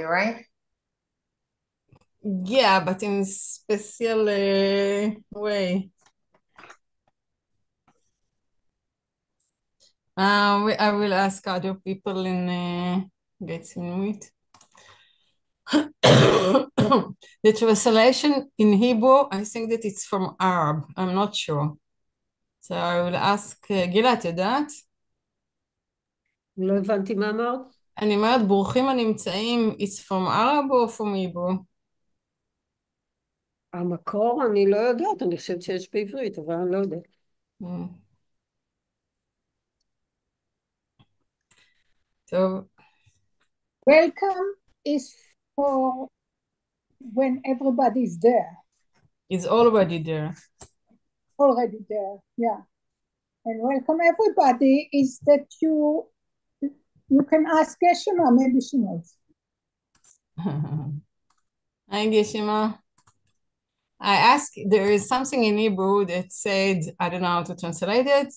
right? Yeah, but in special way. I will ask other people in get in with. The translation in Hebrew, I think that it's from Arab. I'm not sure. So I will ask, גילה, את יודעת? לא הבנתי מה אמרת. אני אומרת, ברוכים הנמצאים, it's from Arab or from Hebrew? המקור אני לא יודעת, אני חושבת שיש בעברית, אבל אני לא יודעת. טוב. Welcome is for when everybody is there. Is already there. Already there, yeah. And welcome everybody is that you can ask Geshe, maybe she knows. Hi, Geshe. I asked, there is something in Hebrew that said, I don't know how to translate it,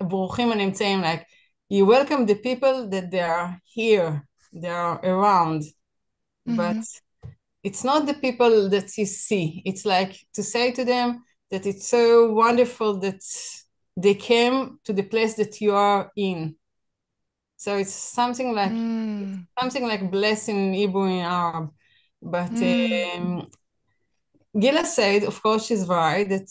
ברוכים הנמצאים, like, you welcome the people that they are here, they are around, but it's not the people that you see. It's like to say to them that it's so wonderful that they came to the place that you are in. So it's something like bless in Hebrew in Arab. But Gila said, of course, she's right, that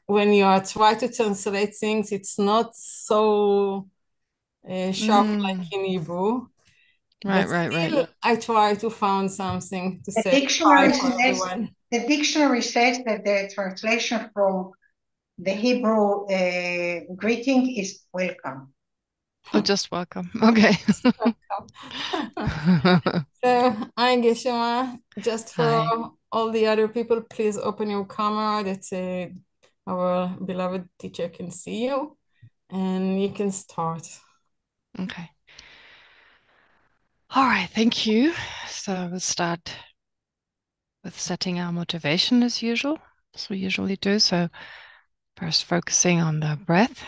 when you are trying to translate things, it's not so sharp like in Hebrew. Right, But right, still, right. I try to find something to The say dictionary hi to says everyone. the dictionary says that the translation from the Hebrew greeting is welcome. Oh, just welcome. Okay. So, hi, Geshe. Just for Hi. all the other people, please open your camera that our beloved teacher can see you, and you can start. Okay. All right, thank you. So we'll start with setting our motivation as usual, as we usually do. So first focusing on the breath.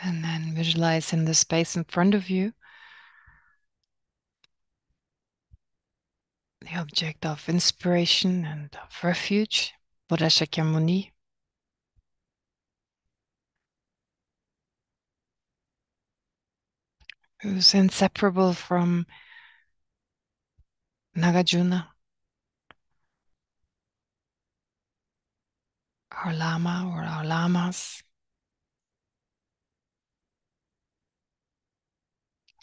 And then visualize in the space in front of you the object of inspiration and of refuge, Buddha Shakyamuni. Who's inseparable from Nāgārjuna, our Lama or our Lamas,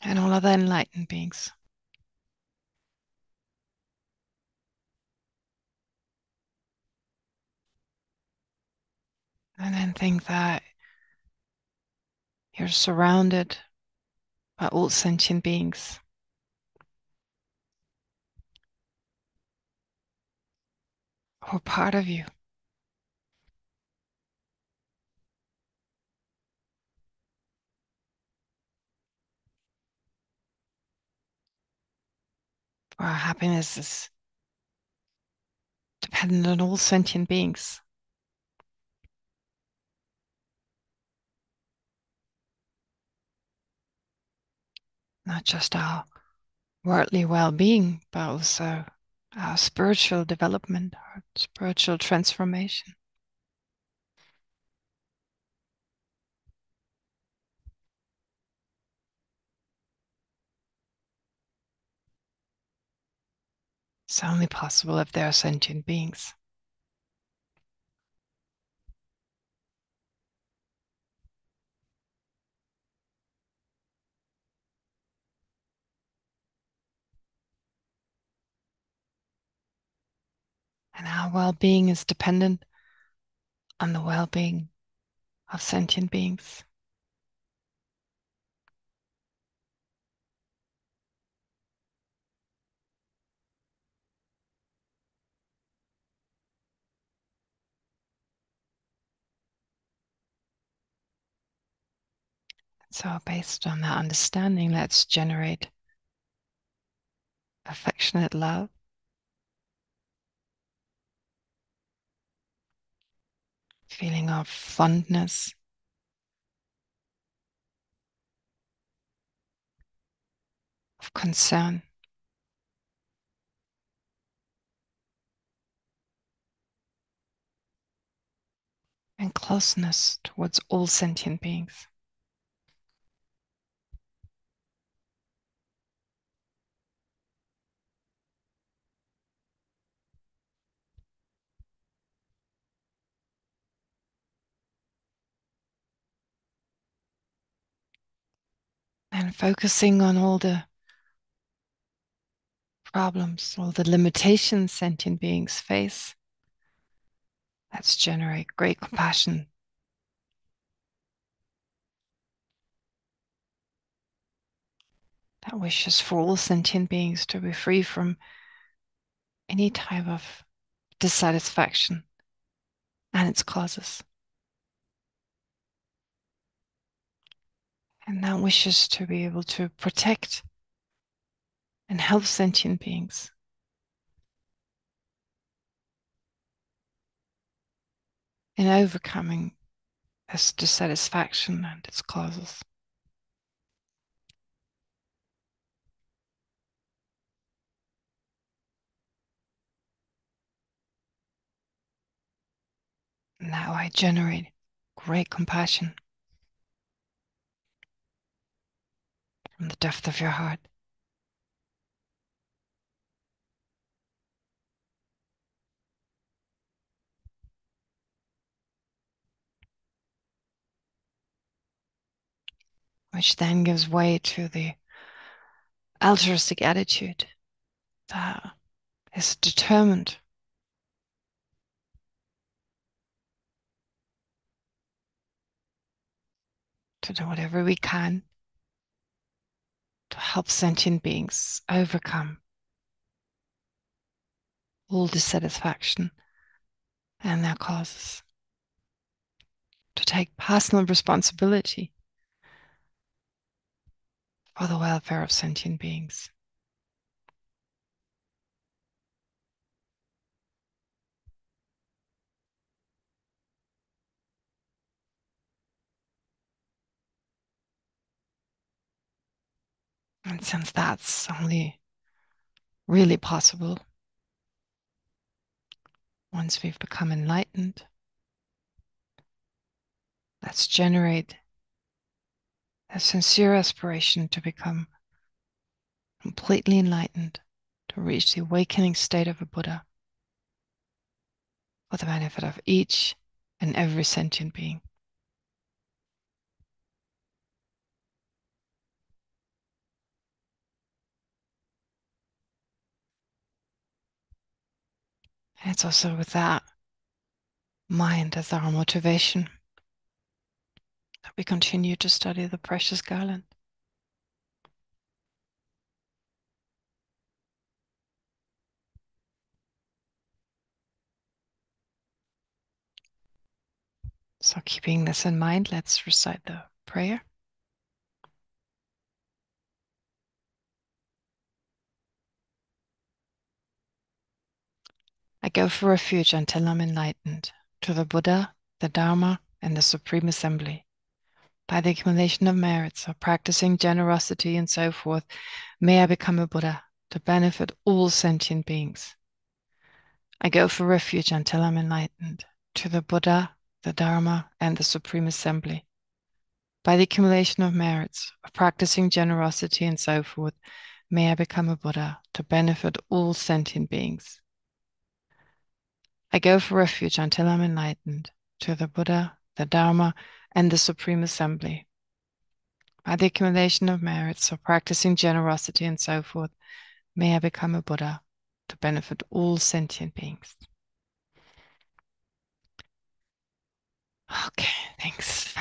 and all other enlightened beings. And then think that you're surrounded by all sentient beings. Who are part of you. Our happiness is dependent on all sentient beings. Not just our worldly well-being, but also our spiritual development, our spiritual transformation. It's only possible if there are sentient beings. And our well-being is dependent on the well-being of sentient beings. So based on that understanding, let's generate affectionate love, feeling of fondness, of concern, and closeness towards all sentient beings. And focusing on all the problems, all the limitations sentient beings face. Let's generate great compassion. That wishes for all sentient beings to be free from any type of dissatisfaction and its causes. And that wishes to be able to protect and help sentient beings in overcoming this dissatisfaction and its causes. Now I generate great compassion from the depth of your heart. Which then gives way to the altruistic attitude that is determined to do whatever we can to help sentient beings overcome all dissatisfaction and their causes, to take personal responsibility for the welfare of sentient beings. And since that's only really possible once we've become enlightened, let's generate a sincere aspiration to become completely enlightened, to reach the awakening state of a Buddha for the benefit of each and every sentient being. And it's also with that mind as our motivation that we continue to study the Precious Garland. So keeping this in mind, let's recite the prayer. I go for refuge until I'm enlightened, to the Buddha, the Dharma, and the Supreme Assembly. By the accumulation of merits of practicing generosity and so forth, may I become a Buddha to benefit all sentient beings. I go for refuge until I'm enlightened, to the Buddha, the Dharma, and the Supreme Assembly. By the accumulation of merits of practicing generosity and so forth, may I become a Buddha to benefit all sentient beings. I go for refuge until I'm enlightened, to the Buddha, the Dharma, and the Supreme Assembly. By the accumulation of merits of practicing generosity and so forth, may I become a Buddha to benefit all sentient beings. Okay, thanks.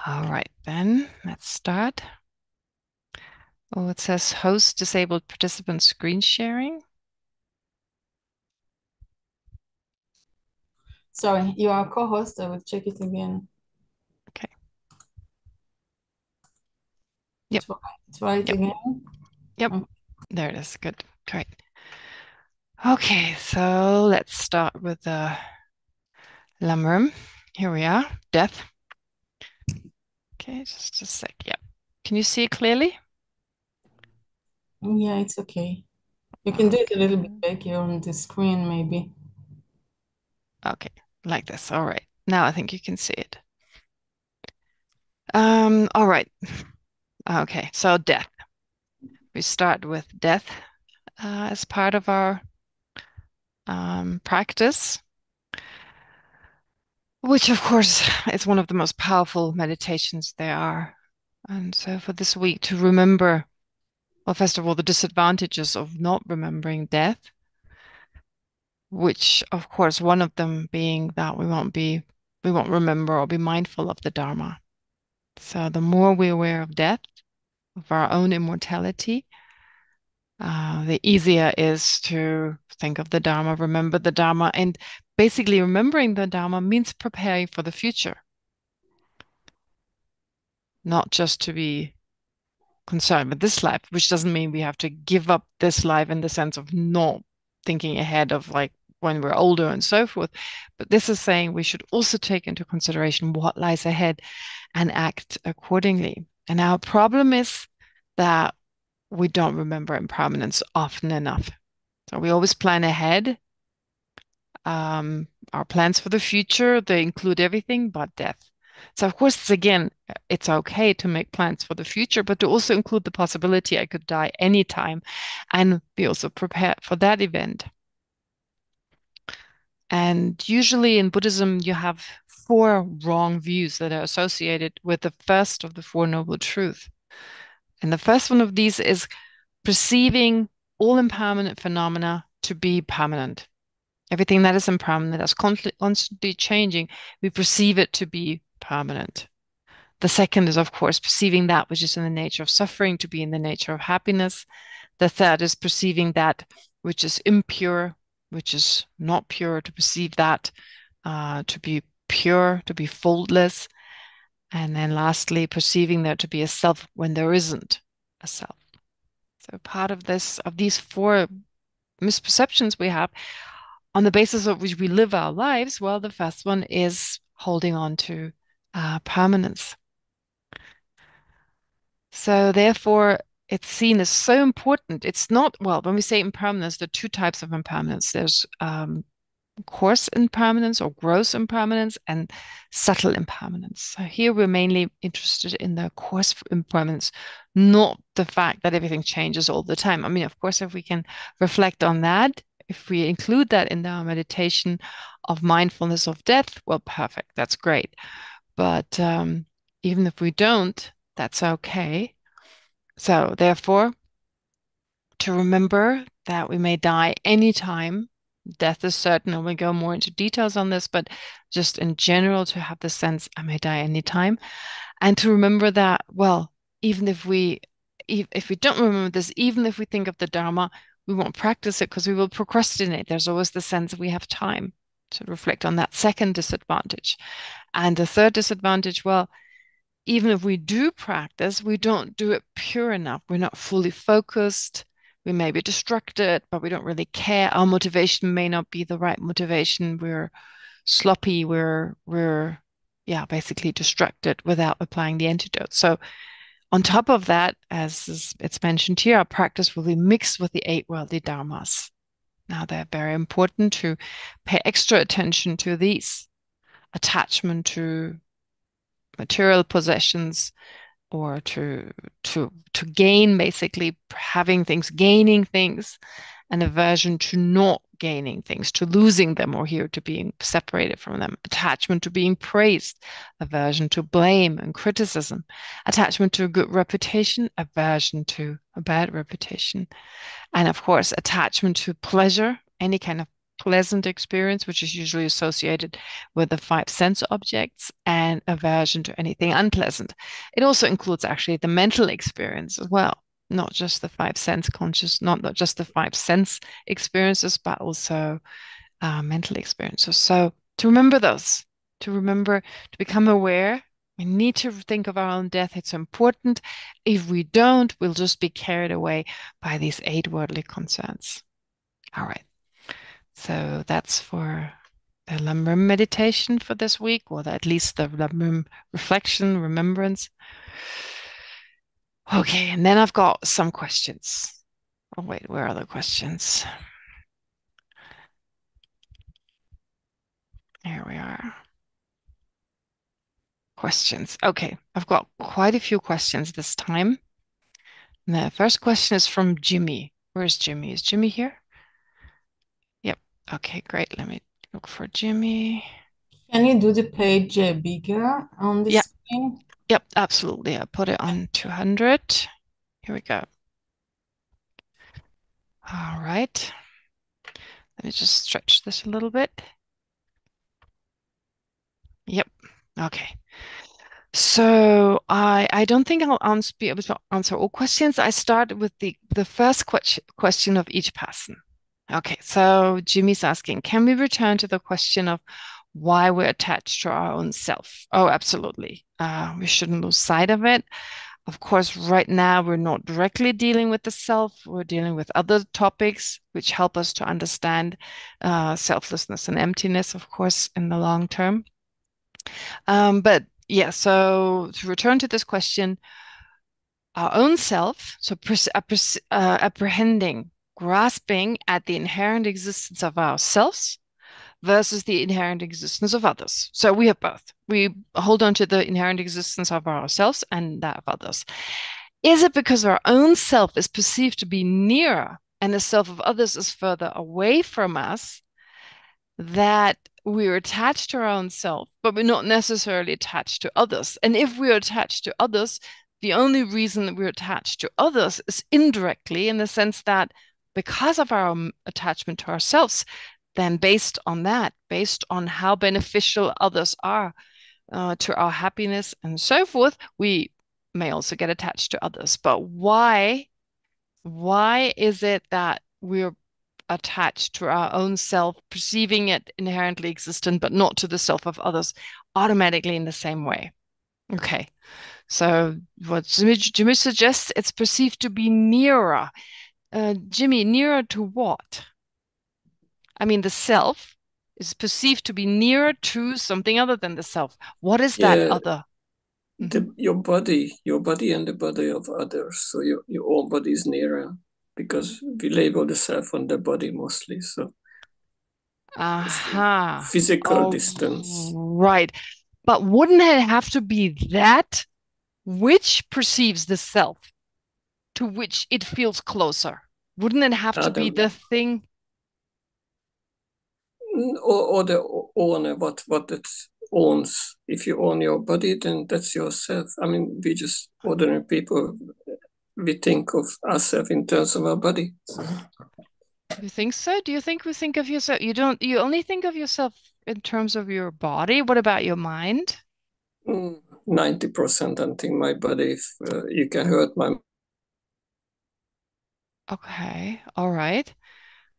All right, then let's start. Oh, it says host disabled participant screen sharing. Sorry, you are a co-host. I will check it again. Okay. Yep. Try it again. Yep. There it is. Good. Great. Okay, so let's start with the lamrim. Here we are. Death. Okay, just a sec. Yep. Can you see it clearly? Yeah, it's okay. You can do it a little bit back here on the screen, maybe. Okay, like this. All right. Now I think you can see it. All right. Okay, so death. We start with death as part of our practice, which of course is one of the most powerful meditations there are. And so for this week to remember, well, first of all, the disadvantages of not remembering death, which of course one of them being that we won't remember or be mindful of the Dharma. So the more we're aware of death, of our own immortality, the easier is to think of the Dharma, remember the Dharma, and basically remembering the Dharma means preparing for the future. Not just to be concerned with this life, which doesn't mean we have to give up this life in the sense of not thinking ahead of like when we're older and so forth. But this is saying we should also take into consideration what lies ahead and act accordingly. And our problem is that we don't remember impermanence often enough. So we always plan ahead. Our plans for the future, they include everything but death. So of course, again, it's okay to make plans for the future, but to also include the possibility I could die anytime and be also prepared for that event. And usually in Buddhism, you have 4 wrong views that are associated with the first of the 4 noble truths. And the first one of these is perceiving all impermanent phenomena to be permanent. Everything that is impermanent, that's constantly changing, we perceive it to be permanent. The second is, of course, perceiving that which is in the nature of suffering to be in the nature of happiness. The third is perceiving that which is impure, which is not pure, to perceive that to be pure, to be faultless. And then lastly, perceiving there to be a self when there isn't a self. So part of these 4 misperceptions we have, on the basis of which we live our lives, well, the first one is holding on to permanence. So therefore, it's seen as so important. It's not, well, when we say impermanence, there are 2 types of impermanence. There's coarse impermanence or gross impermanence and subtle impermanence. So here we're mainly interested in the coarse impermanence, not the fact that everything changes all the time. I mean, of course, if we can reflect on that, if we include that in our meditation of mindfulness of death, well, perfect, that's great. But even if we don't, that's okay. So therefore, to remember that we may die anytime. Death is certain, and we'll go more into details on this, but just in general, to have the sense I may die anytime. And to remember that, well, even if we don't remember this, even if we think of the Dharma, we won't practice it because we will procrastinate. There's always the sense that we have time to reflect on that second disadvantage. And the third disadvantage, well, even if we do practice, we don't do it pure enough. We're not fully focused. We may be distracted, but we don't really care. Our motivation may not be the right motivation. We're sloppy. We're basically distracted without applying the antidote. So on top of that, as it's mentioned here, our practice will be mixed with the 8 worldly dharmas. Now, they're very important to pay extra attention to these. Attachment to material possessions, or to gain, basically having things, gaining things, an aversion to not gaining things, to losing them, or here to being separated from them. Attachment to being praised, aversion to blame and criticism. Attachment to a good reputation, aversion to a bad reputation. And of course, attachment to pleasure, any kind of pleasant experience, which is usually associated with the 5 sense objects, and aversion to anything unpleasant. It also includes actually the mental experience as well, not just the 5 sense conscious, not just the 5 sense experiences, but also mental experiences. So to remember those, to become aware We need to think of our own death. It's important. If we don't, we'll just be carried away by these 8 worldly concerns. All right. So that's for the Lamrim meditation for this week, or at least the Lamrim reflection, remembrance. Okay, and then I've got some questions. Oh, wait, where are the questions? Here we are. Questions. Okay, I've got quite a few questions this time. And the first question is from Jimmy. Where's Jimmy? Is Jimmy here? Yep. Okay, great. Let me look for Jimmy. Can you do the page bigger on the screen? Yep, absolutely. I put it on 200. Here we go. All right. Let me just stretch this a little bit. Yep. Okay. So I don't think I'll be able to answer all questions. I start with the first question of each person. Okay, so Jimmy's asking, can we return to the question of why we're attached to our own self? Oh, absolutely. We shouldn't lose sight of it. Of course, right now we're not directly dealing with the self. We're dealing with other topics which help us to understand selflessness and emptiness, of course, in the long term. But yeah, so to return to this question, our own self, so apprehending, grasping at the inherent existence of ourselves versus the inherent existence of others. So we have both. We hold on to the inherent existence of ourselves and that of others. Is it because our own self is perceived to be nearer and the self of others is further away from us that we're attached to our own self, but we're not necessarily attached to others? And if we're attached to others, the only reason that we're attached to others is indirectly, in the sense that because of our attachment to ourselves, then based on that, based on how beneficial others are to our happiness and so forth, we may also get attached to others. But why is it that we're attached to our own self, perceiving it inherently existent, but not to the self of others automatically in the same way? Okay, so what Jimmy suggests, it's perceived to be nearer. Jimmy, nearer to what? I mean, the self is perceived to be nearer to something other than the self. What is that other? Your body and the body of others. So your own body is nearer, because we label the self on the body mostly. So physical distance. Right. But wouldn't it have to be that which perceives the self to which it feels closer? Wouldn't it have to be the thing? Or the owner, what it owns. If you own your body, then that's yourself. I mean, we just ordinary people, we think of ourselves in terms of our body. You think so? Do you think we think of yourself? You only think of yourself in terms of your body. What about your mind? 90%, I think my body, if you can hurt my... Okay, all right.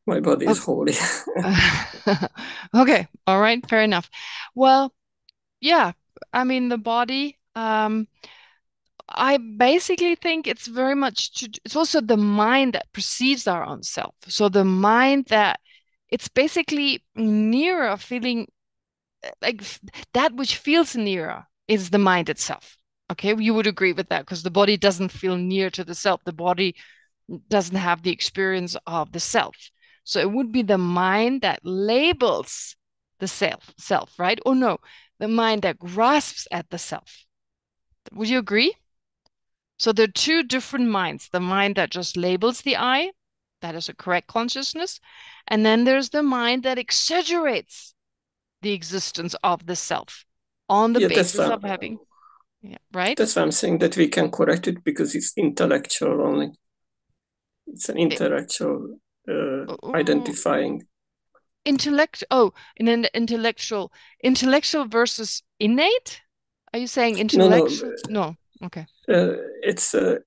My body is holy. Okay, all right, fair enough. Well, yeah, I mean, the body, I basically think it's very much, it's also the mind that perceives our own self. So the mind that, it's basically nearer, feeling like that which feels nearer is the mind itself. Okay, you would agree with that, because the body doesn't feel near to the self. The body doesn't have the experience of the self. So it would be the mind that labels the self, right? Or no, the mind that grasps at the self. Would you agree? So there are two different minds. The mind that just labels the I, that is a correct consciousness. And then there's the mind that exaggerates the existence of the self on the basis of having, right? That's why I'm saying that we can correct it, because it's intellectual only. It's an intellectual identifying. Intellectual versus innate? Are you saying intellectual? No. Okay. It's the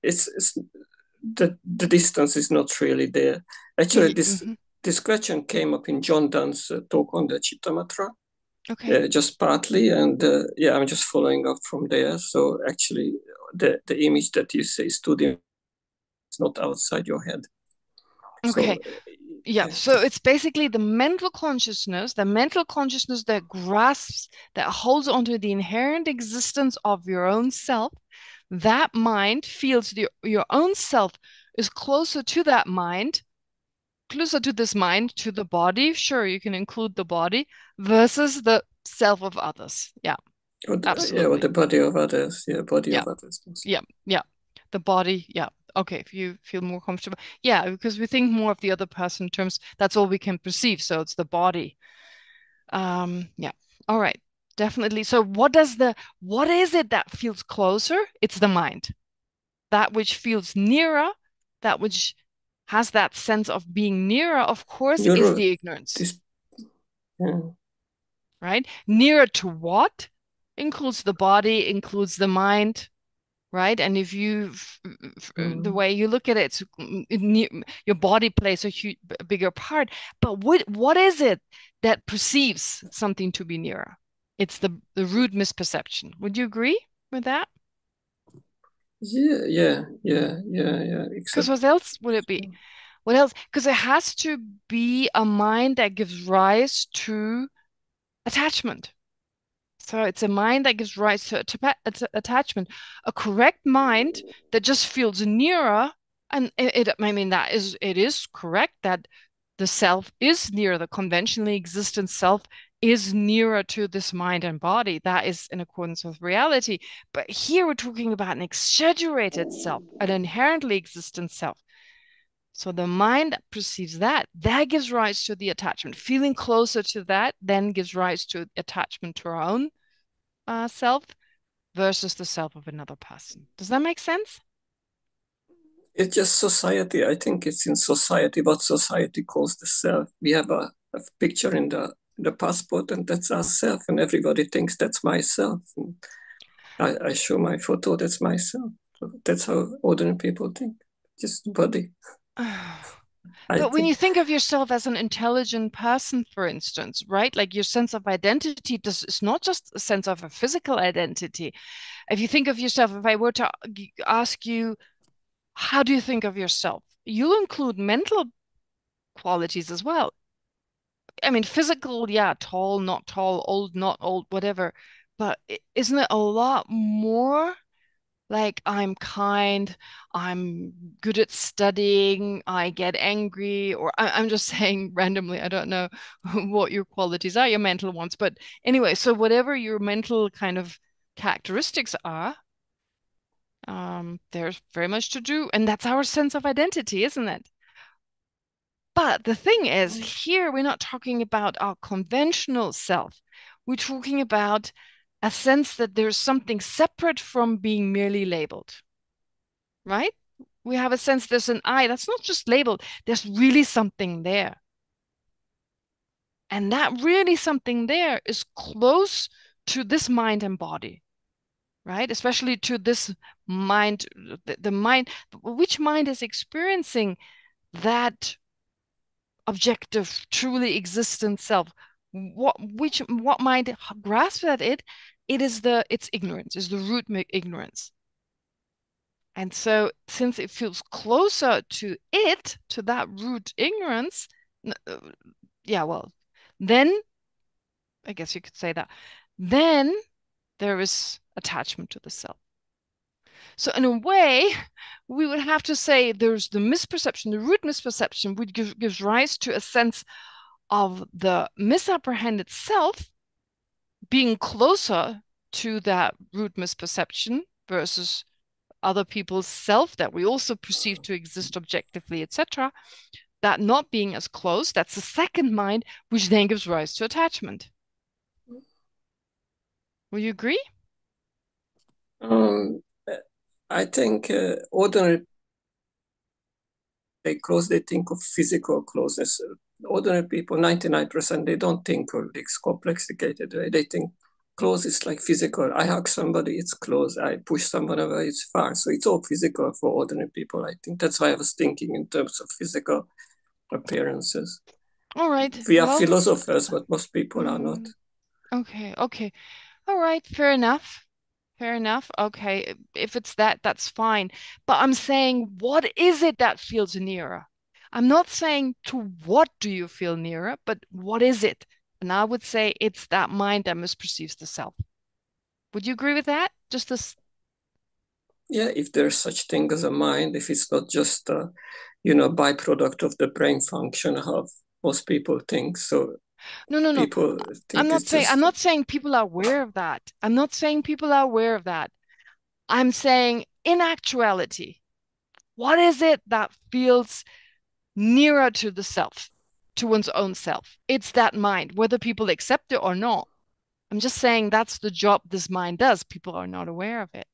distance is not really there. Actually, this question came up in John Donne's talk on the Chittamatra. Okay. Just partly, and yeah, I'm just following up from there. So actually, the image that you say studio is not outside your head. Okay. So, yeah. So it's basically the mental consciousness that grasps, that holds onto the inherent existence of your own self. That mind feels your own self is closer to that mind, closer to this mind, to the body. Sure, you can include the body versus the self of others. Yeah. Absolutely. Yeah, or the body of others. Yeah, body of others. Yeah, yeah. The body, yeah. Okay, if you feel more comfortable. Yeah, because we think more of the other person in terms, that's all we can perceive. So it's the body. Yeah. All right. Definitely. So what is it that feels closer? It's the mind. That which feels nearer, that which has that sense of being nearer, of course, is the ignorance. Right? Nearer to what? Includes the body, includes the mind, right? And if you, the way you look at it, your body plays a bigger part. But what is it that perceives something to be nearer? It's the root misperception. Would you agree with that? Yeah. Because what else would it be? What else? Because it has to be a mind that gives rise to attachment. So it's a mind that gives rise to attachment. A correct mind that just feels nearer, and it is correct that the self is near, the conventionally existent self is nearer to this mind and body. That is in accordance with reality. But here we're talking about an exaggerated self, an inherently existent self. So the mind that perceives that gives rise to the attachment. Feeling closer to that then gives rise to attachment to our own self versus the self of another person. Does that make sense? It's just society. I think it's in society, what society calls the self. We have a picture in the passport, and that's ourself, and everybody thinks that's myself. And I show my photo, that's myself. So that's how ordinary people think. Just the body. But when you think of yourself as an intelligent person, for instance, right? Like your sense of identity is not just a sense of a physical identity. If you think of yourself, if I were to ask you, how do you think of yourself? You'll include mental qualities as well. I mean, physical, yeah, tall, not tall, old, not old, whatever. But isn't it a lot more like I'm kind, I'm good at studying, I get angry, or I'm just saying randomly, I don't know what your qualities are, your mental ones. But anyway, so whatever your mental kind of characteristics are, there's very much to do. And that's our sense of identity, isn't it? But the thing is, here we're not talking about our conventional self. We're talking about a sense that there's something separate from being merely labeled, right? We have a sense there's an I that's not just labeled, there's really something there. And that really something there is close to this mind and body, right? Especially to this mind, the mind, which mind is experiencing that objective, truly existent self. What mind grasps at it? It's ignorance, is the root ignorance. And so since it feels closer to it, to that root ignorance, then I guess you could say that, then there is attachment to the self. So in a way, we would have to say there's the misperception, the root misperception, which gives rise to a sense of the misapprehended self being closer to that root misperception versus other people's self that we also perceive to exist objectively, etc. That not being as close, that's the second mind, which then gives rise to attachment. Will you agree? I think ordinary close, they think of physical closeness. Ordinary people, 99%, they don't think of this complicated way. They think close is like physical. I hug somebody, it's close. I push someone away, it's far. So it's all physical for ordinary people, I think. That's why I was thinking in terms of physical appearances. All right. We are philosophers, but most people are not. Okay, okay. All right, fair enough. Fair enough. Okay, if it's that, that's fine. But I'm saying, what is it that feels nearer? I'm not saying to what do you feel nearer, but what is it? And I would say it's that mind that misperceives the self. Would you agree with that? Just this. Yeah, if there's such thing as a mind, if it's not just a, byproduct of the brain function, how most people think. So No. people think I'm not saying people are aware of that. I'm not saying people are aware of that. I'm saying in actuality, what is it that feels nearer to the self, to one's own self? It's that mind, whether people accept it or not. I'm just saying that's the job this mind does. People are not aware of it.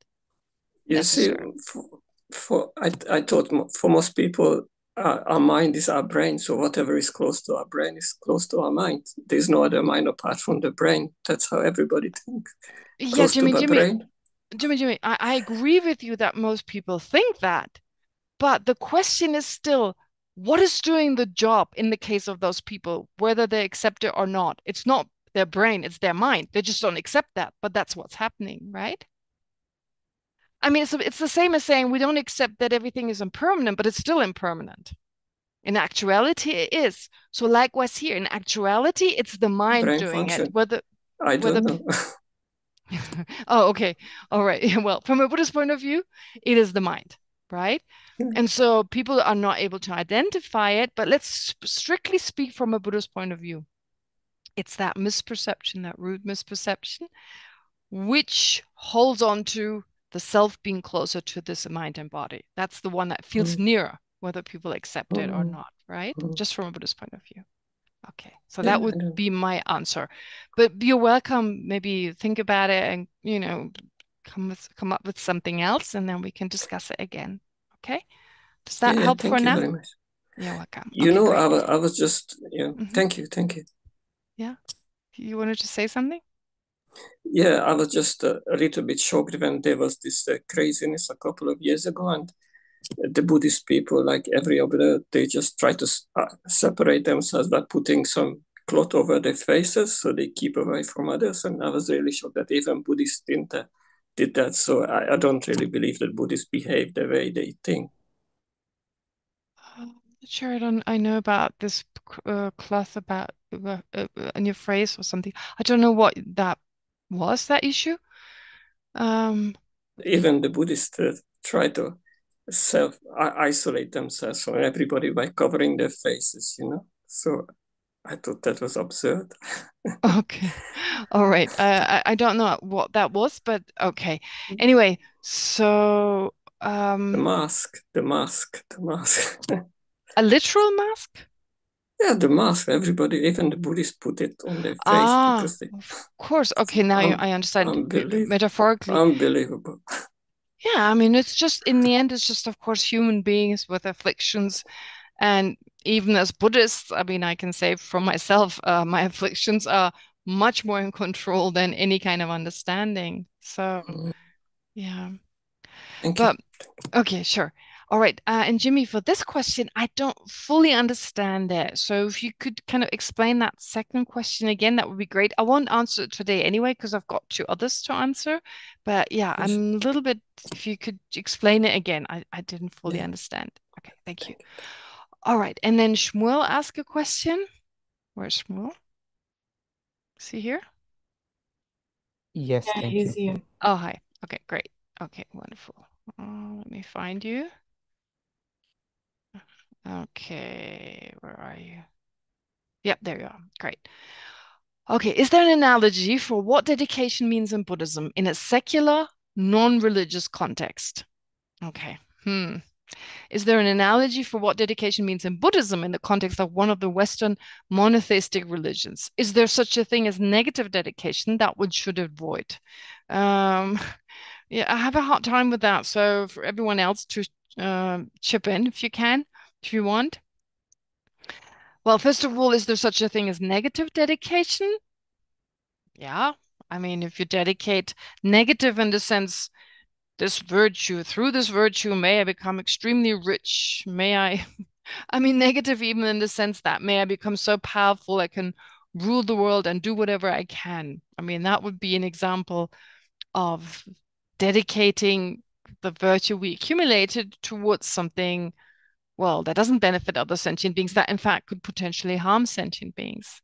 You see, I thought for most people, our mind is our brain. So whatever is close to our brain is close to our mind. There's no other mind apart from the brain. That's how everybody thinks. Yeah, close to the brain. Jimmy, I agree with you that most people think that. But the question is still, what is doing the job in the case of those people, whether they accept it or not? It's not their brain, it's their mind. They just don't accept that, but that's what's happening, right? I mean, it's the same as saying we don't accept that everything is impermanent, but it's still impermanent. In actuality, it is. So likewise here, in actuality, it's the mind brain doing function. it. I don't know. Oh, okay. All right. Well, from a Buddhist point of view, it is the mind, right? And so people are not able to identify it, but let's strictly speak from a Buddhist point of view. It's that misperception, that root misperception, which holds on to the self being closer to this mind and body. That's the one that feels nearer, whether people accept it or not, right? Just from a Buddhist point of view. Okay, so that would be my answer. But you're welcome, maybe think about it and, come up with something else, and then we can discuss it again. Okay? Does that help for now? Thank you very much. You're welcome. I was just, thank you. Yeah. You wanted to say something? Yeah, I was just a little bit shocked when there was this craziness a couple of years ago, and the Buddhist people, like every other, they just try to separate themselves by putting some cloth over their faces so they keep away from others. And I was really shocked that even Buddhists did that. So I don't really believe that Buddhists behave the way they think. Sure, I know about this cloth about in your phrase or something. I don't know what that was, that issue. Even the Buddhists try to isolate themselves from everybody by covering their faces, So I thought that was absurd. Okay. All right. I don't know what that was, but okay. Anyway, so the mask. A literal mask? Yeah, the mask. Everybody, even the Buddhists put it on their face because they... Of course. Okay, now I understand. Metaphorically. Unbelievable. Yeah, I mean, it's just, in the end, it's just, of course, human beings with afflictions. And even as Buddhists, I mean, I can say for myself, my afflictions are much more in control than any kind of understanding. So, yeah. Thank you. Okay, sure. All right. And Jimmy, for this question, I don't fully understand it. So if you could kind of explain that second question again, that would be great. I won't answer it today anyway, because I've got 2 others to answer. But yeah, I'm a little bit, if you could explain it again, I didn't fully understand. Okay, thank you. All right. And then Shmuel asked a question. Where's Shmuel? Is he here? Yes, Yeah, thank he's you. here. Oh, hi. Okay, great. Okay, wonderful. Let me find you. Okay, where are you? Yep, there you are. Great. Okay, is there an analogy for what dedication means in Buddhism in a secular, non-religious context? Okay. Is there an analogy for what dedication means in Buddhism in the context of one of the Western monotheistic religions? Is there such a thing as negative dedication that one should avoid? Yeah, I have a hard time with that. So for everyone else to chip in if you can, if you want. Well, first of all, is there such a thing as negative dedication? Yeah, I mean, if you dedicate negative in the sense, this virtue, through this virtue, may I become extremely rich? May I, I mean, negative even in the sense that may I become so powerful I can rule the world and do whatever I can. I mean, that would be an example of dedicating the virtue we accumulated towards something, well, that doesn't benefit other sentient beings, that in fact could potentially harm sentient beings.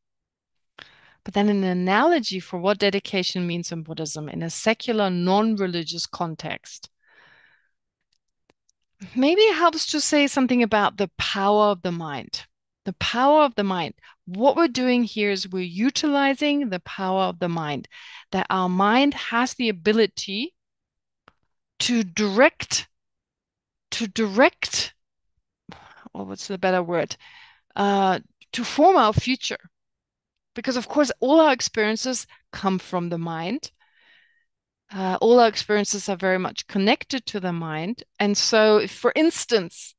But then an analogy for what dedication means in Buddhism in a secular, non-religious context. Maybe it helps to say something about the power of the mind. The power of the mind. What we're doing here is we're utilizing the power of the mind, that our mind has the ability to direct, or what's the better word, to form our future. Because of course, all our experiences come from the mind. All our experiences are very much connected to the mind. And so, if, for instance,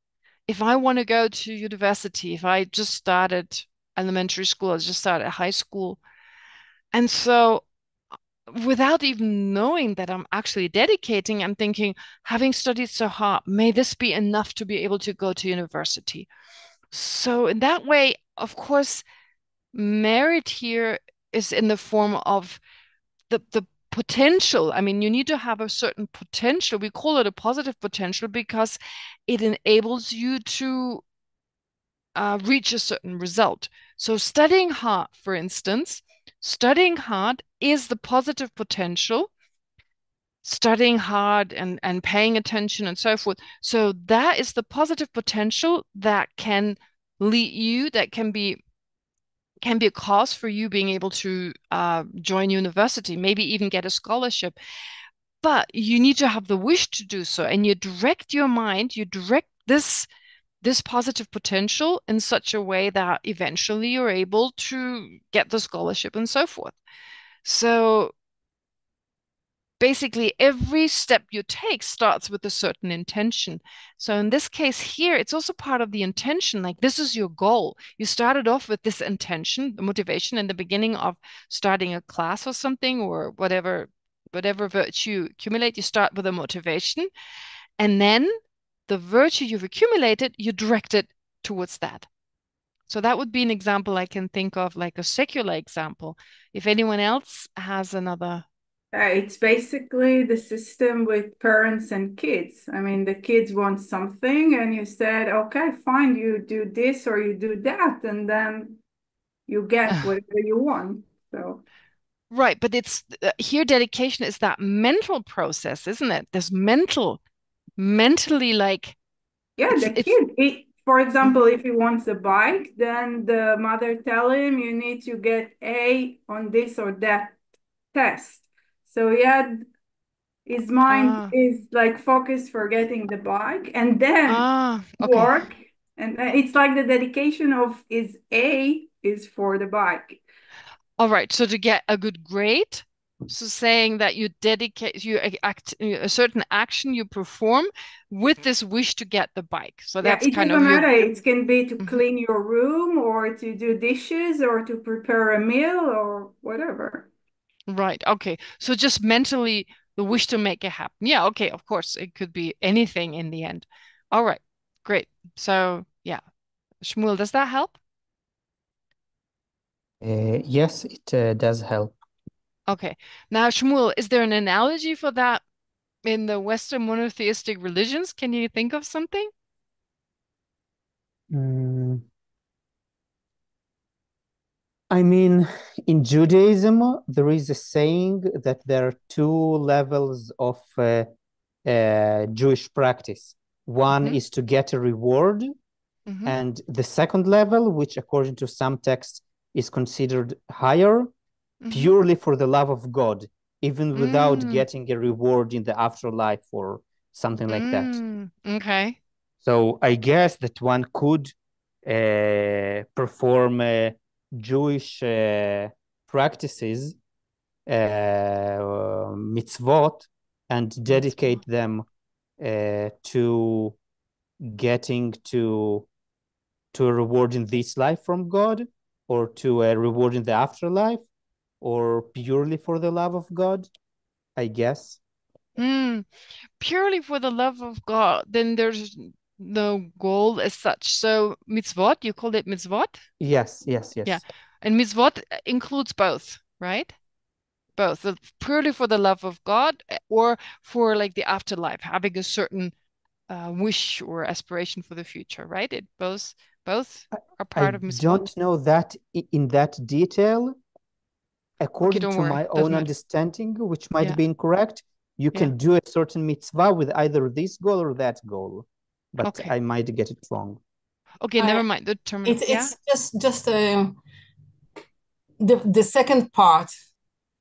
if I want to go to university, if I just started elementary school, I just started high school, and so without even knowing that I'm actually dedicating, I'm thinking, having studied so hard, may this be enough to be able to go to university? So in that way, of course, merit here is in the form of the potential. I mean, you need to have a certain potential. We call it a positive potential because it enables you to reach a certain result. So studying hard, for instance, studying hard is the positive potential. Studying hard and paying attention and so forth. So that is the positive potential that can lead you, that can be a cause for you being able to join university, maybe even get a scholarship. But you need to have the wish to do so, and you direct your mind, you direct this positive potential in such a way that eventually you're able to get the scholarship and so forth. So basically, every step you take starts with a certain intention. So in this case here, it's also part of the intention. Like, this is your goal. You started off with this intention, the motivation in the beginning of starting a class or something, or whatever virtue you accumulate, you start with a motivation. And then the virtue you've accumulated, you direct it towards that. So that would be an example I can think of, like a secular example. If anyone else has another. It's basically the system with parents and kids. I mean, the kids want something and you said, okay, fine, you do this or you do that, and then you get whatever you want. So right, but it's here dedication is that mental process, isn't it? There's mentally like the kid. For example, if he wants a bike, then the mother tell him you need to get A on this or that test. So his mind is like focused for getting the bike, and then work, and it's like the dedication of his A is for the bike. All right, so to get a good grade, so saying that you dedicate, you act a certain action you perform with this wish to get the bike. So that's kind of it doesn't matter. It can be to clean your room or to do dishes or to prepare a meal or whatever. Right. Okay. So just mentally, the wish to make it happen. Yeah. Okay. Of course, it could be anything in the end. All right. Great. So yeah, Shmuel, does that help? Yes, it does help. Okay. Now, Shmuel, is there an analogy for that in the Western monotheistic religions? Can you think of something? I mean, in Judaism, there is a saying that there are two levels of Jewish practice. One is to get a reward, and the second level, which according to some texts is considered higher, purely for the love of God, even without getting a reward in the afterlife or something like that. Okay. So I guess that one could perform Jewish practices, mitzvot, and dedicate them to getting to a reward in this life from God, or to a reward in the afterlife, or purely for the love of God, I guess. Purely for the love of God, then there's no goal as such. So mitzvot, you call it mitzvot? Yes. Yeah. And mitzvot includes both, right? Both, purely for the love of God or for like the afterlife, having a certain wish or aspiration for the future, right? It both are part of mitzvot. I don't know that in that detail. According to my own understanding, which might be incorrect, you can do a certain mitzvah with either this goal or that goal, but I might get it wrong. Okay, never mind. The term. It's just the second part.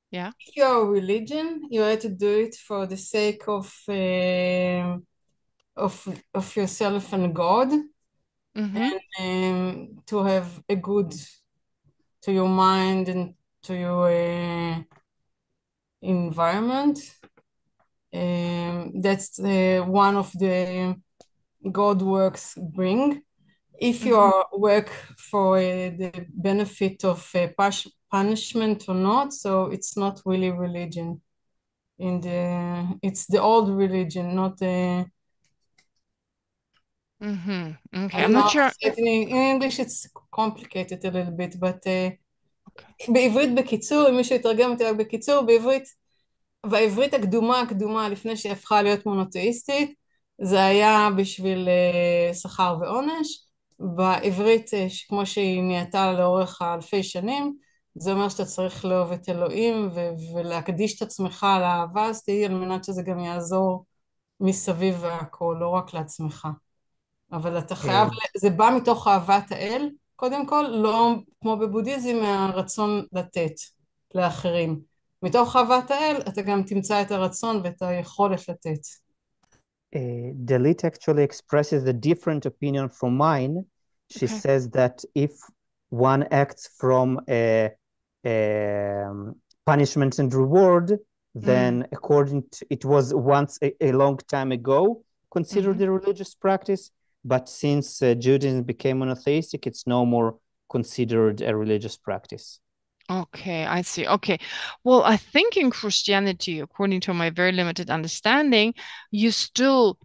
Yeah. If you're a religion, you have to do it for the sake of yourself and God, and to have a good to your mind and to your environment. That's one of the God works bring. If you work for the benefit of punishment or not, so it's not really religion. It's the old religion, not the. Okay, I'm not sure. In English it's complicated a little bit, but בעברית בקיצור, אם מישהו יתרגם אותי רק בקיצור, בעברית הקדומה לפני שהפכה להיות מונותאיסטית, זה היה בשביל שכר ועונש. בעברית, כמו שהיא נהייתה לאורך אלפי שנים, זה אומר שאתה צריך לאהוב את אלוהים ולהקדיש את עצמך לאהבה הזאת, על מנת שזה גם יעזור מסביב והכל, לא רק לעצמך. אבל אתה חייב, זה בא מתוך אהבת האל, קודם כל, לא כמו בבודהיזם, מהרצון לתת לאחרים. מתוך אהבת האל, אתה גם תמצא את הרצון ואת היכולת לתת. Dalit actually expresses a different opinion from mine. She says that if one acts from punishment and reward, then according to, it was once a long time ago considered a religious practice, but since Judaism became monotheistic, it's no more considered a religious practice. Okay, I see. Okay. Well, I think in Christianity, according to my very limited understanding, you still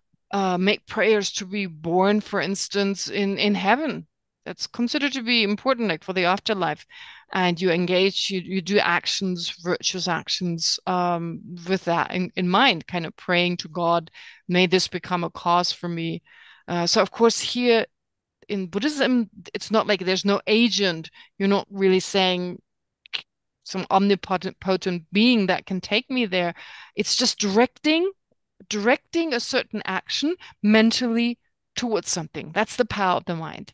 make prayers to be born, for instance, in heaven. That's considered to be important, like for the afterlife. And you engage, you do actions, virtuous actions with that in mind, kind of praying to God, may this become a cause for me. So of course here in Buddhism, it's not like there's no agent. You're not really saying some omnipotent being that can take me there. It's just directing a certain action mentally towards something. That's the power of the mind.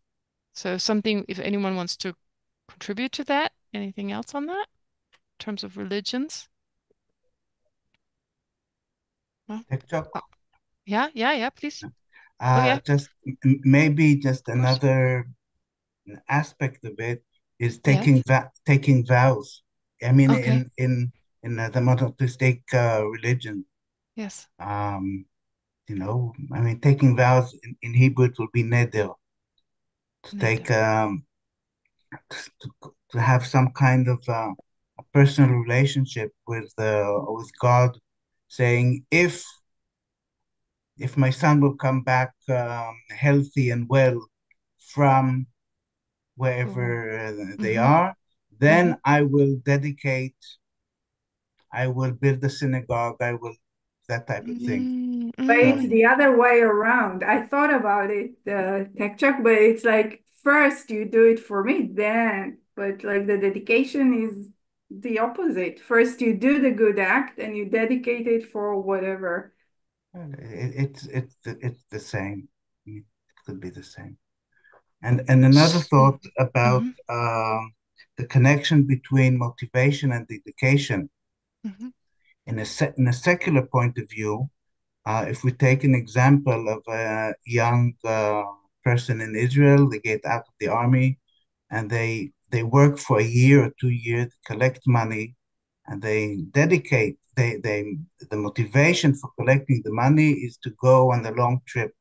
So something, if anyone wants to contribute to that, anything else on that in terms of religions? Well, yeah, please. Just maybe just another aspect of it is taking vows. I mean, in the monotheistic religion. Yes. You know, I mean, taking vows in Hebrew it will be neder. To take to have some kind of a personal relationship with God, saying if my son will come back healthy and well from wherever they are, then I will build a synagogue, that type of thing. But it's the other way around. I thought about it, Tekchak, but it's like first you do it for me, then, but like the dedication is the opposite. First you do the good act and you dedicate it for whatever. It's the same. It could be the same. And another thought about the connection between motivation and dedication. In a secular point of view, if we take an example of a young person in Israel, they get out of the army and they work for a year or 2 years, collect money, and they dedicate. The motivation for collecting the money is to go on a long trip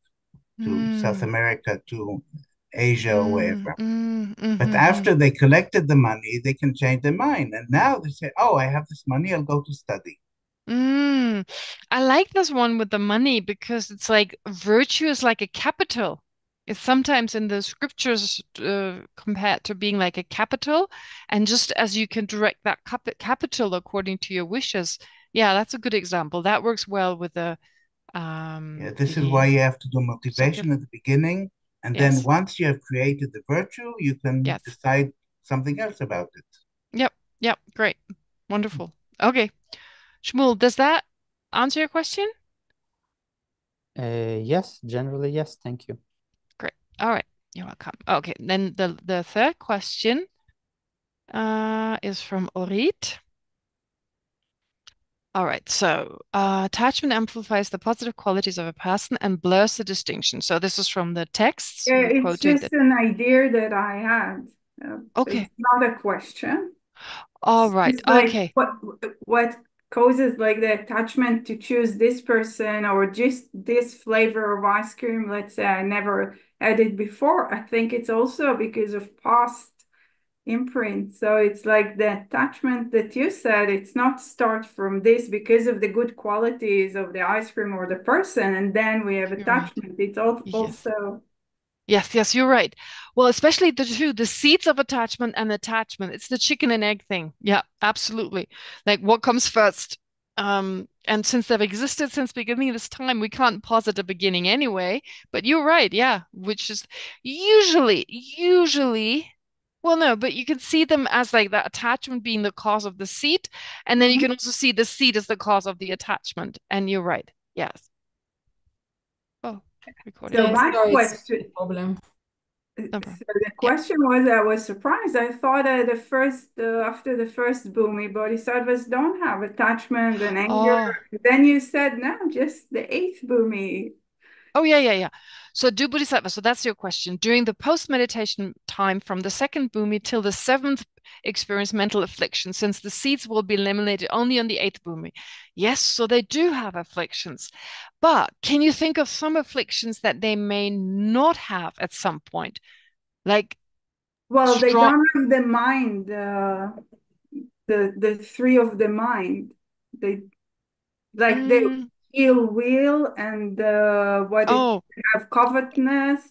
to South America, to Asia, or wherever. But after they collected the money, they can change their mind, and now they say, "Oh, I have this money. I'll go to study." I like this one with the money because it's like virtue is like a capital. It's sometimes in the scriptures compared to being like a capital, and just as you can direct that capital according to your wishes. Yeah, that's a good example. That works well with the this is why you have to do motivation at the beginning, and then Yes. once you have created the virtue, you can Yes. decide something else about it. Yep, great. Wonderful. Okay. Shmuel, does that answer your question? Yes, generally, yes. Thank you. Great. All right. You're welcome. Okay. Then the third question is from Orit. All right. So attachment amplifies the positive qualities of a person and blurs the distinction. So this is from the text. Yeah, it's just an idea that I had. Okay. It's not a question. All right. It's like Okay. what causes like the attachment to choose this person or just this flavor of ice cream? Let's say I never had it before. I think it's also because of past imprint. So it's like the attachment that you said, it's not start from this because of the good qualities of the ice cream or the person, and then we have attachment. Right. It's also Yes, you're right. Well, especially the seeds of attachment and attachment. It's the chicken and egg thing. Yeah, absolutely. Like what comes first? And since they've existed since the beginning of this time, we can't posit a beginning anyway. But you're right, yeah, which is usually, well, no, but you can see them as like the attachment being the cause of the seed, and then you can also see the seed as the cause of the attachment. And you're right, yes. Oh. So my question, problem. So the question was, I was surprised. I thought that after the first bhumi, bodhisattvas don't have attachment and anger. Then you said no, just the 8th bhumi. Oh yeah. So do bodhisattva. So that's your question. During the post-meditation time from the 2nd bhumi till the 7th experience mental affliction, since the seeds will be eliminated only on the 8th bhumi. Yes, so they do have afflictions. But can you think of some afflictions that they may not have at some point? Like, well, they don't have the mind, the 3 of the mind. They the ill will and have covetousness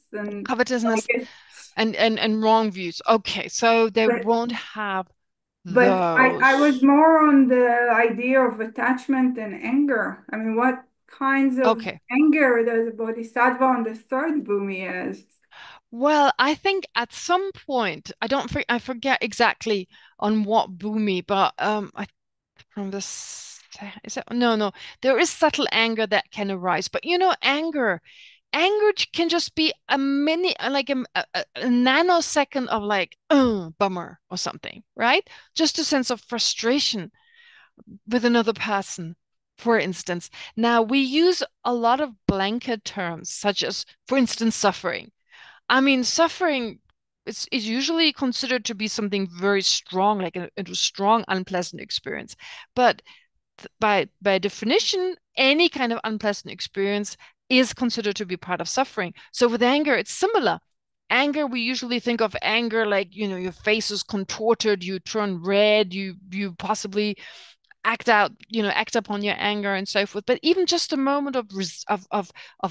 and wrong views. Okay, so they won't have but those. I was more on the idea of attachment and anger. I mean, what kinds of anger does a bodhisattva on the 3rd bhumi has? Well, I think at some point, I forget exactly on what bhumi, but from this, is it? No, there is subtle anger that can arise, but anger can just be a nanosecond of like, bummer or something, right? Just a sense of frustration with another person, for instance. Now, we use a lot of blanket terms, such as, for instance, suffering. I mean, suffering is usually considered to be something very strong, like a strong, unpleasant experience. But by definition, any kind of unpleasant experience is considered to be part of suffering. So with anger, it's similar. Anger, we usually think of anger like, your face is contorted, you turn red, you possibly act upon your anger and so forth. But even just a moment of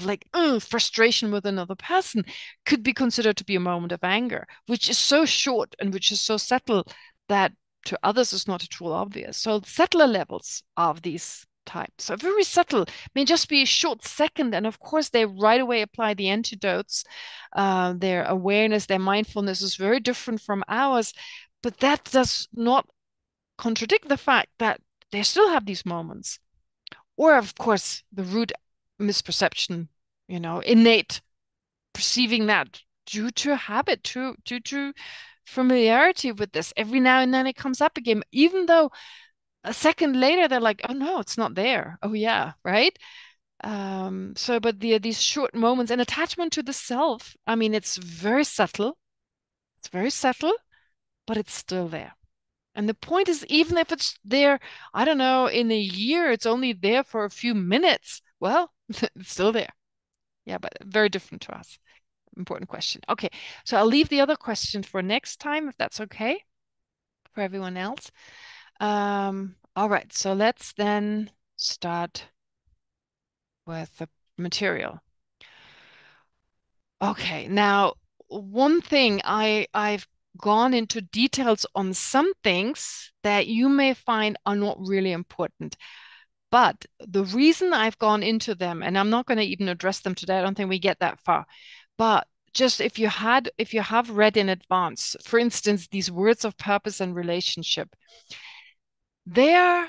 like frustration with another person could be considered to be a moment of anger, which is so short and which is so subtle that to others is not at all obvious. So subtler levels of these types are very subtle, may just be a short second, and of course they right away apply the antidotes. Their awareness, their mindfulness is very different from ours, but that does not contradict the fact that they still have these moments. Or, of course, the root misperception, innate perceiving that due to habit, due to familiarity with this. Every now and then it comes up again, even though a second later they're like, oh no, it's not there. Oh yeah, right? But these short moments and attachment to the self, I mean, it's very subtle. It's very subtle, but it's still there. And the point is, even if it's there, I don't know, in a year, it's only there for a few minutes. Well, it's still there. Yeah, but very different to us. Important question. Okay, so I'll leave the other question for next time, if that's okay for everyone else. All right, so let's then start with the material. Okay, now one thing I've gone into details on some things that you may find are not really important. But the reason I've gone into them, and I'm not going to even address them today, I don't think we get that far. But just if you have read in advance, for instance, these words of purpose and relationship, I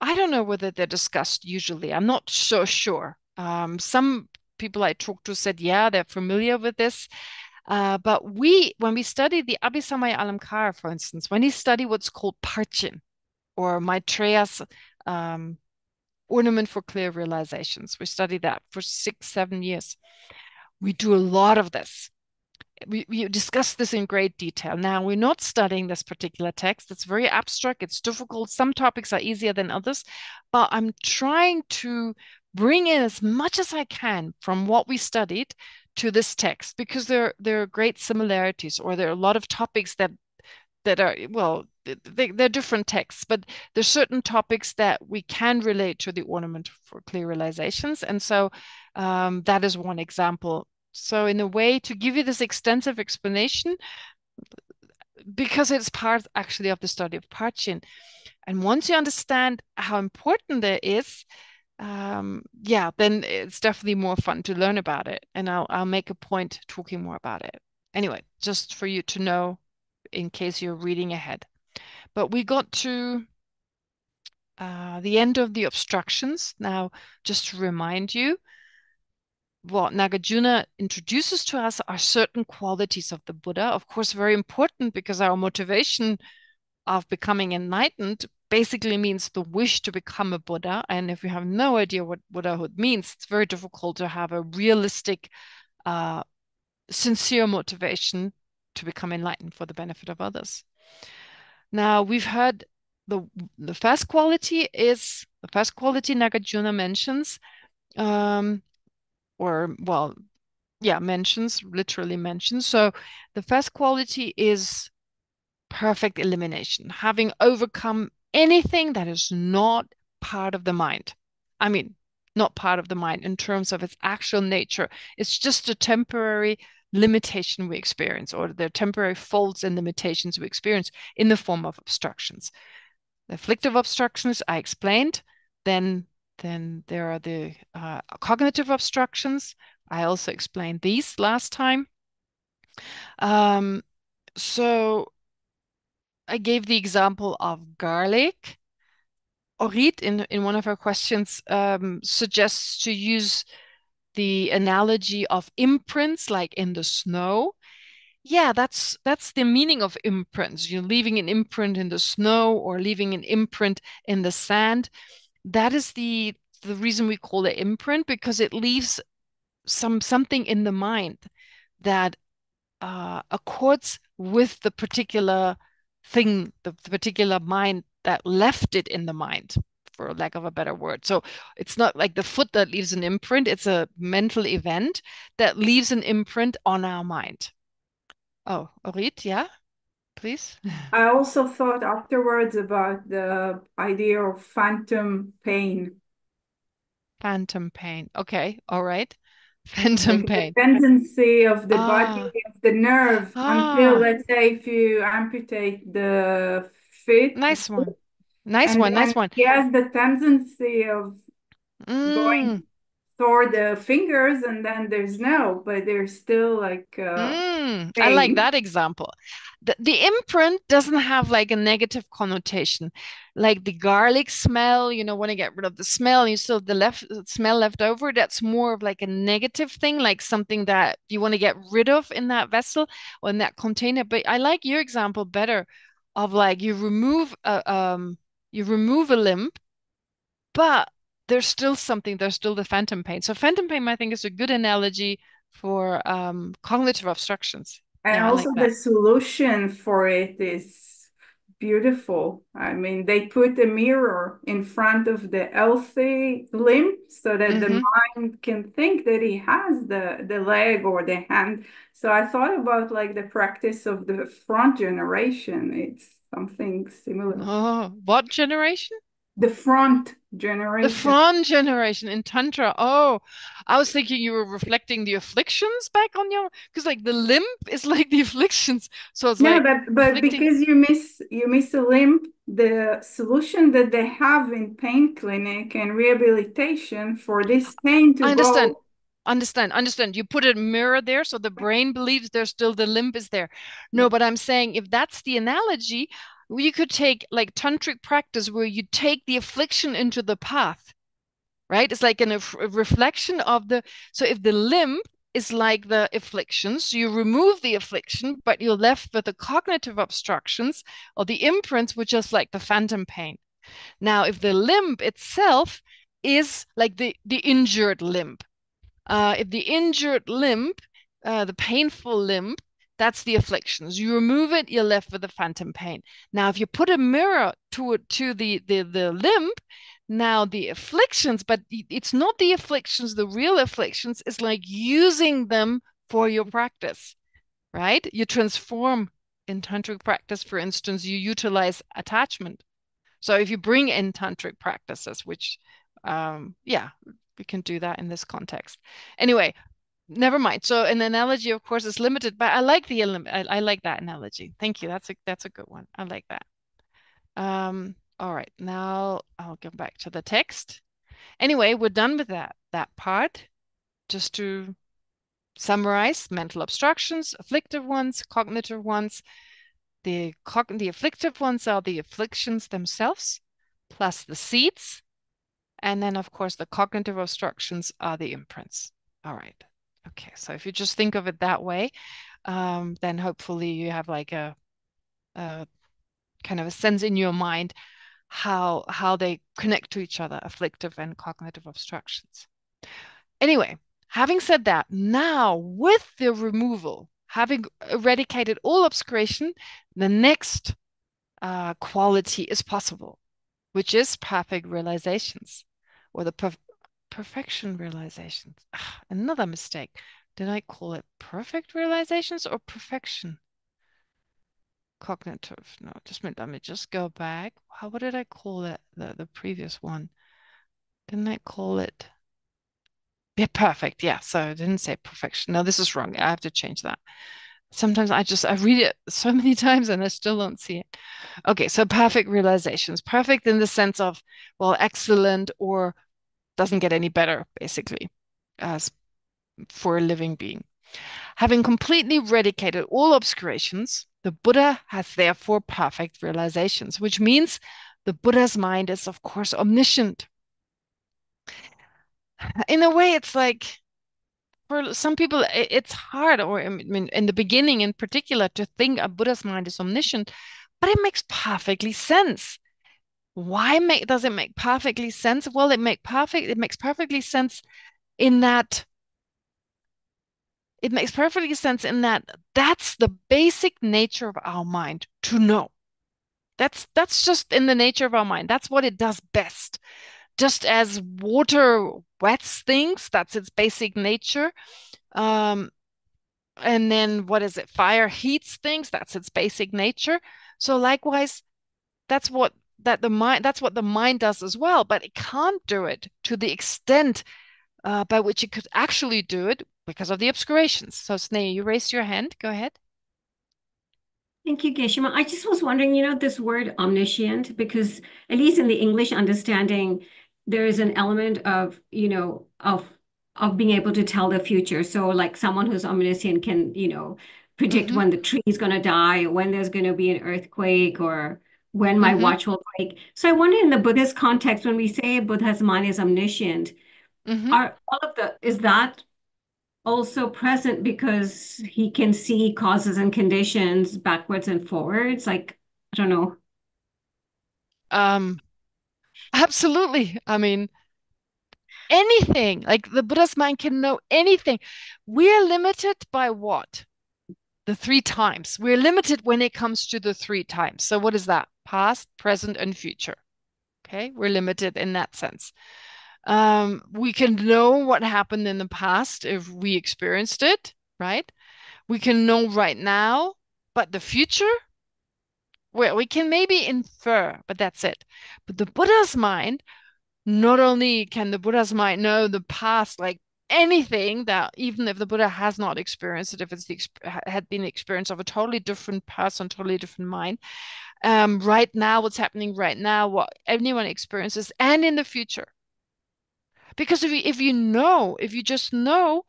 don't know whether they're discussed usually. I'm not so sure. Some people I talked to said, yeah, they're familiar with this. But when we study the Abhisamaya Alamkara, for instance, when you study what's called Parchin or Maitreya's ornament for clear realizations, we study that for 6-7 years. We do a lot of this. We discuss this in great detail. Now, we're not studying this particular text. It's very abstract. It's difficult. Some topics are easier than others, but I'm trying to bring in as much as I can from what we studied to this text, because there are great similarities, or there are a lot of topics that are, well, they're different texts, but there's certain topics that we can relate to the ornament for clear realizations. And so that is one example. So in a way, to give you this extensive explanation, because it's part actually of the study of Parchin. And once you understand how important it is, yeah, then it's definitely more fun to learn about it. And I'll make a point talking more about it. Anyway, just for you to know in case you're reading ahead. But we got to the end of the obstructions. Now, just to remind you, what Nāgārjuna introduces to us are certain qualities of the Buddha. Of course, very important, because our motivation of becoming enlightened basically means the wish to become a Buddha. And if we have no idea what Buddhahood means, it's very difficult to have a realistic, sincere motivation to become enlightened for the benefit of others. Now, we've heard the first quality Nāgārjuna mentions, literally mentions. So the first quality is perfect elimination, having overcome anything that is not part of the mind. I mean, not part of the mind in terms of its actual nature. It's just a temporary limitation we experience, or the temporary faults and limitations we experience in the form of obstructions. The afflictive obstructions I explained. Then there are the cognitive obstructions. I also explained these last time. So I gave the example of garlic. Orit, in one of her questions, suggests to use the analogy of imprints, like in the snow. Yeah, that's the meaning of imprints. You're leaving an imprint in the snow or leaving an imprint in the sand. That is the reason we call it imprint, because it leaves something in the mind that accords with the particular thing, the particular mind that left it in the mind, for lack of a better word. So it's not like the foot that leaves an imprint, it's a mental event that leaves an imprint on our mind. Oh, Orit, yeah, please. I also thought afterwards about the idea of phantom pain. Phantom pain. Okay, all right. Phantom pain. The tendency of the body, of the nerve, until, let's say, if you amputate the feet. Nice one. Nice one. He has the tendency of going toward the fingers, and then but there's still like pain. I like that example. The imprint doesn't have like a negative connotation, like the garlic smell. You know, when you get rid of the smell, you still have the smell left over. That's more of like a negative thing, like something that you want to get rid of in that vessel or in that container. But I like your example better, of like you remove a limb, but there's still the phantom pain. So phantom pain, I think, is a good analogy for cognitive obstructions. And yeah, also like the solution for it is beautiful. I mean, they put a mirror in front of the healthy limb so that the mind can think that he has the leg or the hand. So I thought about like the practice of the front generation. It's something similar. Oh, what generation? The front generation. The front generation in Tantra. Oh, I was thinking you were reflecting the afflictions back on your, because like the limp is like the afflictions. So it's No, like but reflecting... because you miss a limb, the solution that they have in pain clinic and rehabilitation for this pain to understand. go. Understand. You put a mirror there, so the brain believes there's still the limb is there. No, but I'm saying if that's the analogy, you could take like tantric practice where you take the affliction into the path, right? It's like a reflection of the, so if the limb is like the afflictions, you remove the affliction, but you're left with the cognitive obstructions or the imprints, which is like the phantom pain. Now, if the limb itself is like the injured limb, if the injured limb, the painful limb, that's the afflictions. You remove it, you're left with the phantom pain. Now, if you put a mirror to the limb, now the afflictions, but it's not the afflictions, the real afflictions is like using them for your practice, right? You transform in tantric practice, for instance, you utilize attachment. So if you bring in tantric practices, which, yeah, we can do that in this context. Anyway, never mind. So an analogy, of course, is limited, but I like the I like that analogy. Thank you. That's a good one. I like that. All right, now I'll go back to the text. Anyway, we're done with that part. Just to summarize, mental obstructions, afflictive ones, cognitive ones. The afflictive ones are the afflictions themselves, plus the seeds. And then, of course, the cognitive obstructions are the imprints. All right. Okay, so if you just think of it that way, then hopefully you have like a kind of a sense in your mind how they connect to each other, afflictive and cognitive obstructions. Anyway, having said that, now with the removal, having eradicated all obscuration, the next quality is possible, which is perfect realizations, or the perfection realizations. Another mistake. Did I call it perfect realizations or perfection? Cognitive. No, let me just go back. What did I call it? The previous one. Didn't I call it? Yeah, perfect. Yeah, so I didn't say perfection. No, this is wrong. I have to change that. Sometimes I read it so many times and I still don't see it. Okay, so perfect realizations. Perfect in the sense of, well, excellent or doesn't get any better, basically, as for a living being. Having completely eradicated all obscurations, the Buddha has therefore perfect realizations, which means the Buddha's mind is, of course, omniscient. In a way, it's like, for some people, it's hard, or I mean, in the beginning in particular, to think a Buddha's mind is omniscient, but it makes perfectly sense. Why does it make perfectly sense? Well, it makes perfectly sense in that that's the basic nature of our mind to know. That's just in the nature of our mind. That's what it does best. Just as water wets things, that's its basic nature. And then what is it? Fire heats things, that's its basic nature. So likewise, that's what the mind does as well, but it can't do it to the extent by which it could actually do it because of the obscurations. So Sneh, you raised your hand. Go ahead. Thank you, Geshe. I just was wondering, this word omniscient, because at least in the English understanding, there is an element of, of being able to tell the future. So like someone who's omniscient can, predict when the tree is going to die, or when there's going to be an earthquake, or when my watch will break. So I wonder, in the Buddhist context, when we say Buddha's mind is omniscient, is that also present because he can see causes and conditions backwards and forwards? Like, I don't know. Absolutely. I mean, anything, like the Buddha's mind can know anything. We are limited by what? The 3 times. We're limited when it comes to the 3 times. So what is that? Past, present, and future. Okay, we're limited in that sense. We can know what happened in the past if we experienced it, right? We can know right now, but the future, well, we can maybe infer, but that's it. But the Buddha's mind not only can the Buddha's mind know the past, like anything, that even if the Buddha has not experienced it, if it's had been the experience of a totally different person, totally different mind, right now, what's happening right now, what anyone experiences, and in the future. Because if you just know,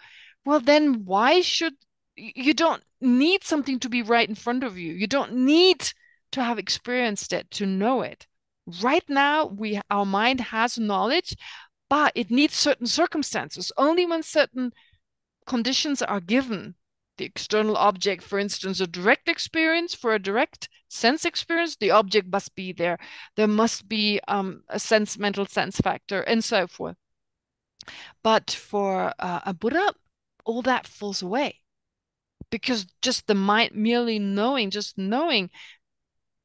well, then why should you don't need something to be right in front of you. You don't need to have experienced it to know it. Right now, our mind has knowledge, but it needs certain circumstances. Only when certain conditions are given, the external object, for instance, a direct experience, for a direct sense experience, the object must be there. There must be a mental sense factor, and so forth. But for a Buddha, all that falls away, because just the mind merely knowing, just knowing,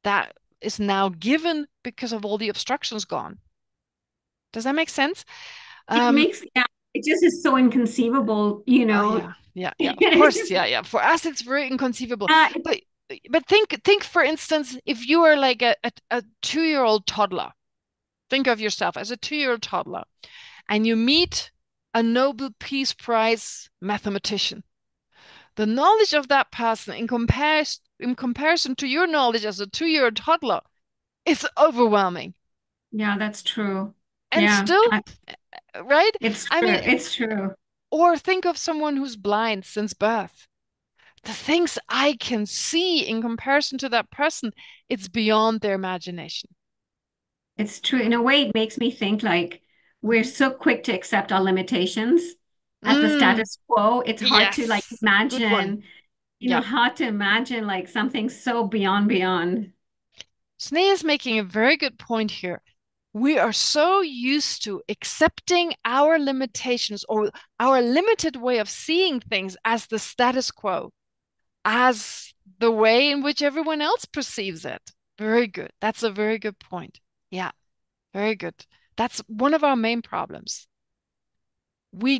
that is now given because of all the obstructions gone. Does that make sense? It makes, yeah, it just is so inconceivable, you know. Yeah, of course, yeah. For us, it's very inconceivable. But think, for instance, if you are like a 2-year-old toddler, think of yourself as a 2-year-old toddler, and you meet a Nobel Peace Prize mathematician. The knowledge of that person in comparison to your knowledge as a 2-year-old toddler is overwhelming. Yeah, that's true. And still, right? It's true. It's true. Or think of someone who's blind since birth. The things I can see in comparison to that person, it's beyond their imagination. It's true. In a way, it makes me think like we're so quick to accept our limitations at the status quo. It's hard to like imagine, you know, hard to imagine like something so beyond. Sneh is making a very good point here. We are so used to accepting our limitations or our limited way of seeing things as the status quo, as the way in which everyone else perceives it. Very good. That's a very good point. Yeah, very good. That's one of our main problems. We're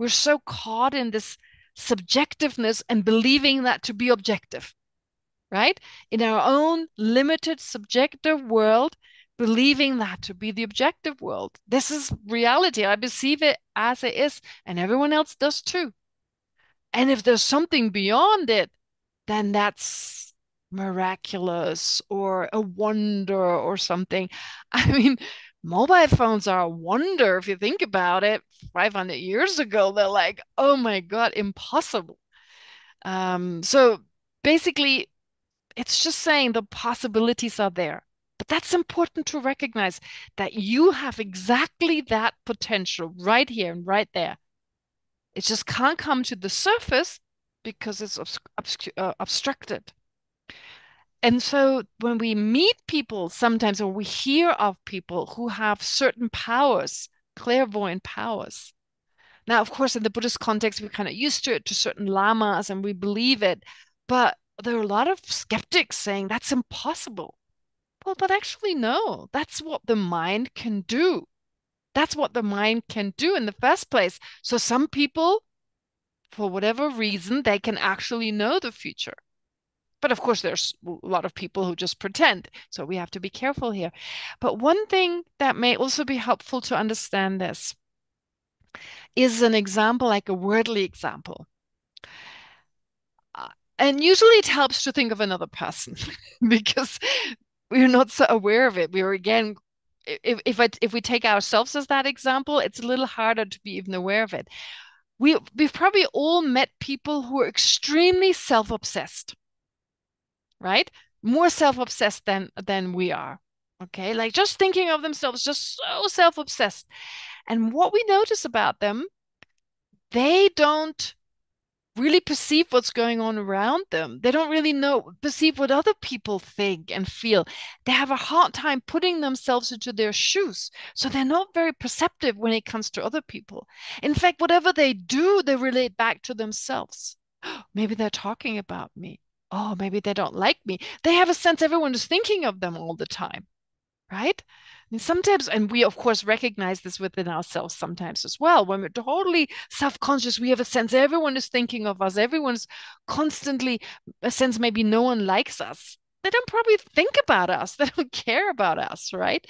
so caught in this subjectiveness and believing that to be objective, right? In our own limited subjective world, believing that to be the objective world. This is reality. I perceive it as it is, and everyone else does too. And if there's something beyond it, then that's miraculous or a wonder or something. I mean, mobile phones are a wonder if you think about it. 500 years ago, they're like, oh my God, impossible. So basically, it's just saying the possibilities are there. But that's important to recognize that you have exactly that potential right here and right there. It just can't come to the surface because it's obstructed. And so when we meet people sometimes, or we hear of people who have certain powers, clairvoyant powers. Now, of course, in the Buddhist context, we're kind of used to it, to certain lamas, and we believe it. But there are a lot of skeptics saying that's impossible. Well, but actually, no, that's what the mind can do. That's what the mind can do in the first place. So some people, for whatever reason, they can actually know the future. But of course, there's a lot of people who just pretend. So we have to be careful here. But one thing that may also be helpful to understand this is an example, like a wordly example. And usually it helps to think of another person because we're not so aware of it. We're again, if we take ourselves as that example, it's a little harder to be even aware of it. We've probably all met people who are extremely self-obsessed, right? More self-obsessed than we are. Okay, like just thinking of themselves, just so self-obsessed. And what we notice about them, they don't really perceive what's going on around them. They don't really perceive what other people think and feel. They have a hard time putting themselves into their shoes. So they're not very perceptive when it comes to other people. In fact, whatever they do, they relate back to themselves. Maybe they're talking about me. Oh, maybe they don't like me. They have a sense everyone is thinking of them all the time, right? And sometimes, and we of course recognize this within ourselves sometimes as well. When we're totally self-conscious, we have a sense everyone is thinking of us. Everyone's constantly a sense maybe no one likes us. they don't probably think about us. They don't care about us, right?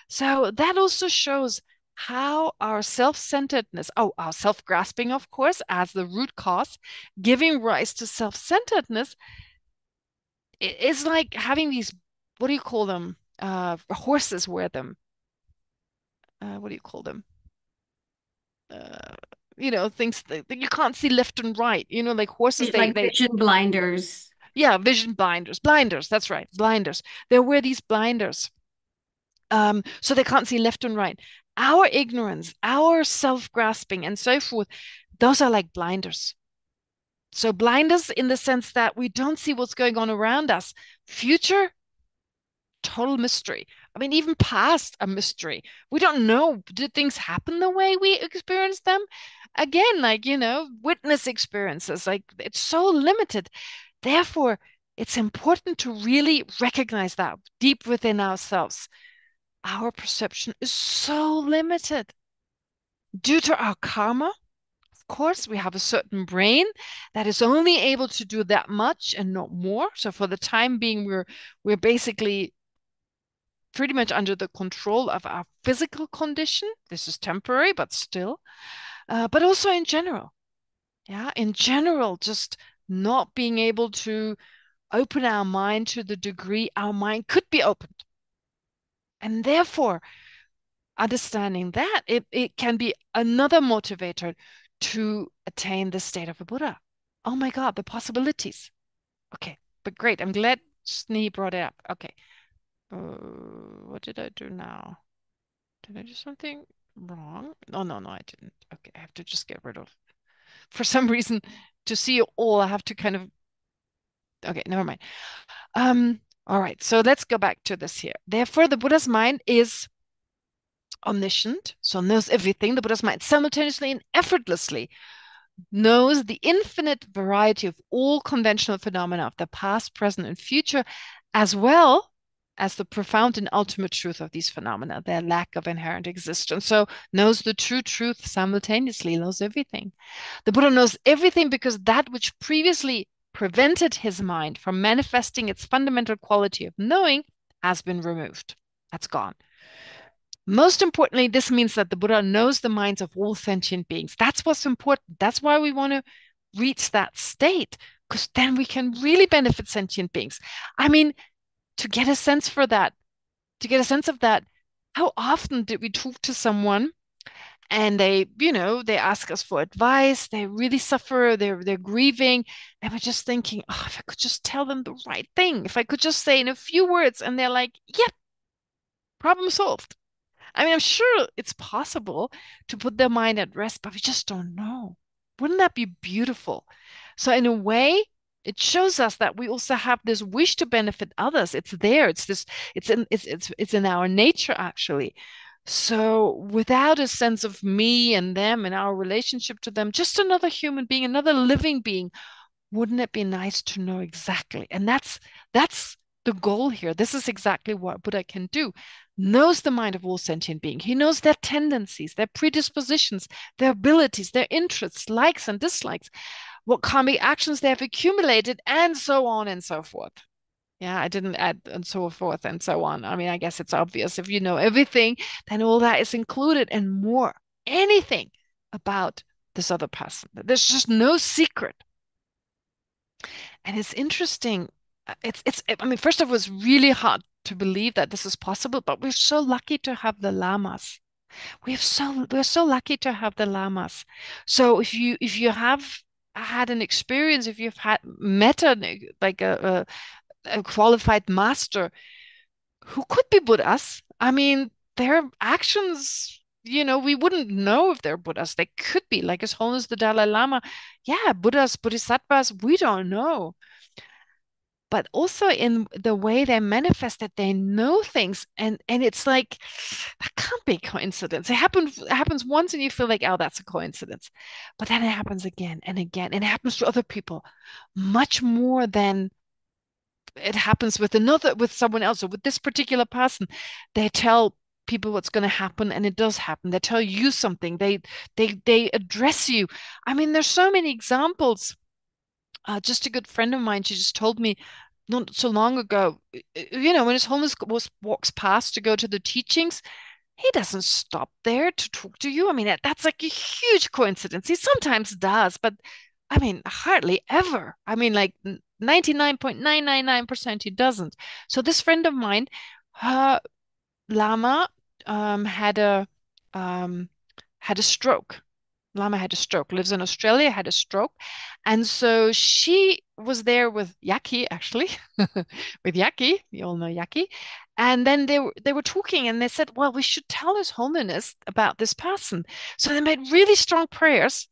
So that also shows how our self-centeredness, our self-grasping, of course, as the root cause, giving rise to self-centeredness, is like having these, what do you call them? Horses wear them. What do you call them? Things that you can't see left and right, like horses, like vision blinders. Yeah, vision blinders, that's right, blinders. They wear these blinders, so they can't see left and right. Our ignorance, our self-grasping and so forth, those are like blinders. So blinders in the sense that we don't see what's going on around us. Future, total mystery. I mean, even past, a mystery. We don't know, did things happen the way we experienced them? Again, like, witness experiences, like it's so limited. Therefore, it's important to really recognize that deep within ourselves. Our perception is so limited due to our karma. Of course, we have a certain brain that is only able to do that much and not more. So for the time being, we're basically pretty much under the control of our physical condition. This is temporary, but still. But also in general. Yeah, in general, just not being able to open our mind to the degree our mind could be opened. And therefore, understanding that, it can be another motivator to attain the state of a Buddha. Oh my God, the possibilities. Okay, but great. I'm glad Snee brought it up. Okay. What did I do now? Did I do something wrong? Oh, no, I didn't. Okay, I have to just get rid of. For some reason, to see it all, I have to kind of. Okay, never mind. All right, so let's go back to this here. Therefore, the Buddha's mind is omniscient, so knows everything. The Buddha's mind simultaneously and effortlessly knows the infinite variety of all conventional phenomena of the past, present, and future, as well as the profound and ultimate truth of these phenomena, their lack of inherent existence. So knows the true truth simultaneously, knows everything. The Buddha knows everything because that which previously prevented his mind from manifesting its fundamental quality of knowing has been removed. That's gone. Most importantly, this means that the Buddha knows the minds of all sentient beings. That's what's important. That's why we want to reach that state, because then we can really benefit sentient beings. I mean, to get a sense of that, how often did we talk to someone and they ask us for advice, they really suffer, they're grieving, and we're just thinking, oh, if I could just tell them the right thing, if I could just say in a few words, and they're like, yep, problem solved. I mean, I'm sure it's possible to put their mind at rest, but we just don't know. Wouldn't that be beautiful? So in a way, it shows us that we also have this wish to benefit others. It's there. It's in our nature, actually. So without a sense of me and them and our relationship to them, just another human being, another living being, wouldn't it be nice to know exactly? And that's the goal here. This is exactly what Buddha can do. Knows the mind of all sentient beings. He knows their tendencies, their predispositions, their abilities, their interests, likes and dislikes, what karmic actions they have accumulated, and so on and so forth. Yeah, I didn't add and so forth and so on. I mean, I guess it's obvious. If you know everything, then all that is included and more. Anything about this other person. There's just no secret. And it's interesting. I mean, first of all, it's really hard to believe that this is possible, but we're so lucky to have the lamas. We're so lucky to have the lamas. So if you have had an experience, if you've met a qualified master who could be Buddhas, I mean, their actions, we wouldn't know if they're Buddhas. They could be, like His Holiness the Dalai Lama. Yeah, Buddhas, Bodhisattvas, we don't know. But also in the way they manifest that they know things, and it's like, that can't be coincidence. It happens once and you feel like, oh, that's a coincidence. But then it happens again and again, and it happens to other people much more than it happens with someone else, or with this particular person. They tell people what's going to happen, and it does happen. They tell you something. They address you. I mean, there's so many examples. Just a good friend of mine, she just told me not so long ago, you know, when His Holiness walks past to go to the teachings, he doesn't stop there to talk to you. I mean, that's like a huge coincidence. He sometimes does, but I mean, hardly ever. I mean, like 99.999% he doesn't. So this friend of mine, her Lama had a stroke. Lama had a stroke, lives in Australia, had a stroke. And so she was there with Yaki, actually, with Yaki, you all know Yaki. And then they were talking and they said, well, we should tell His Holiness about this person. So they made really strong prayers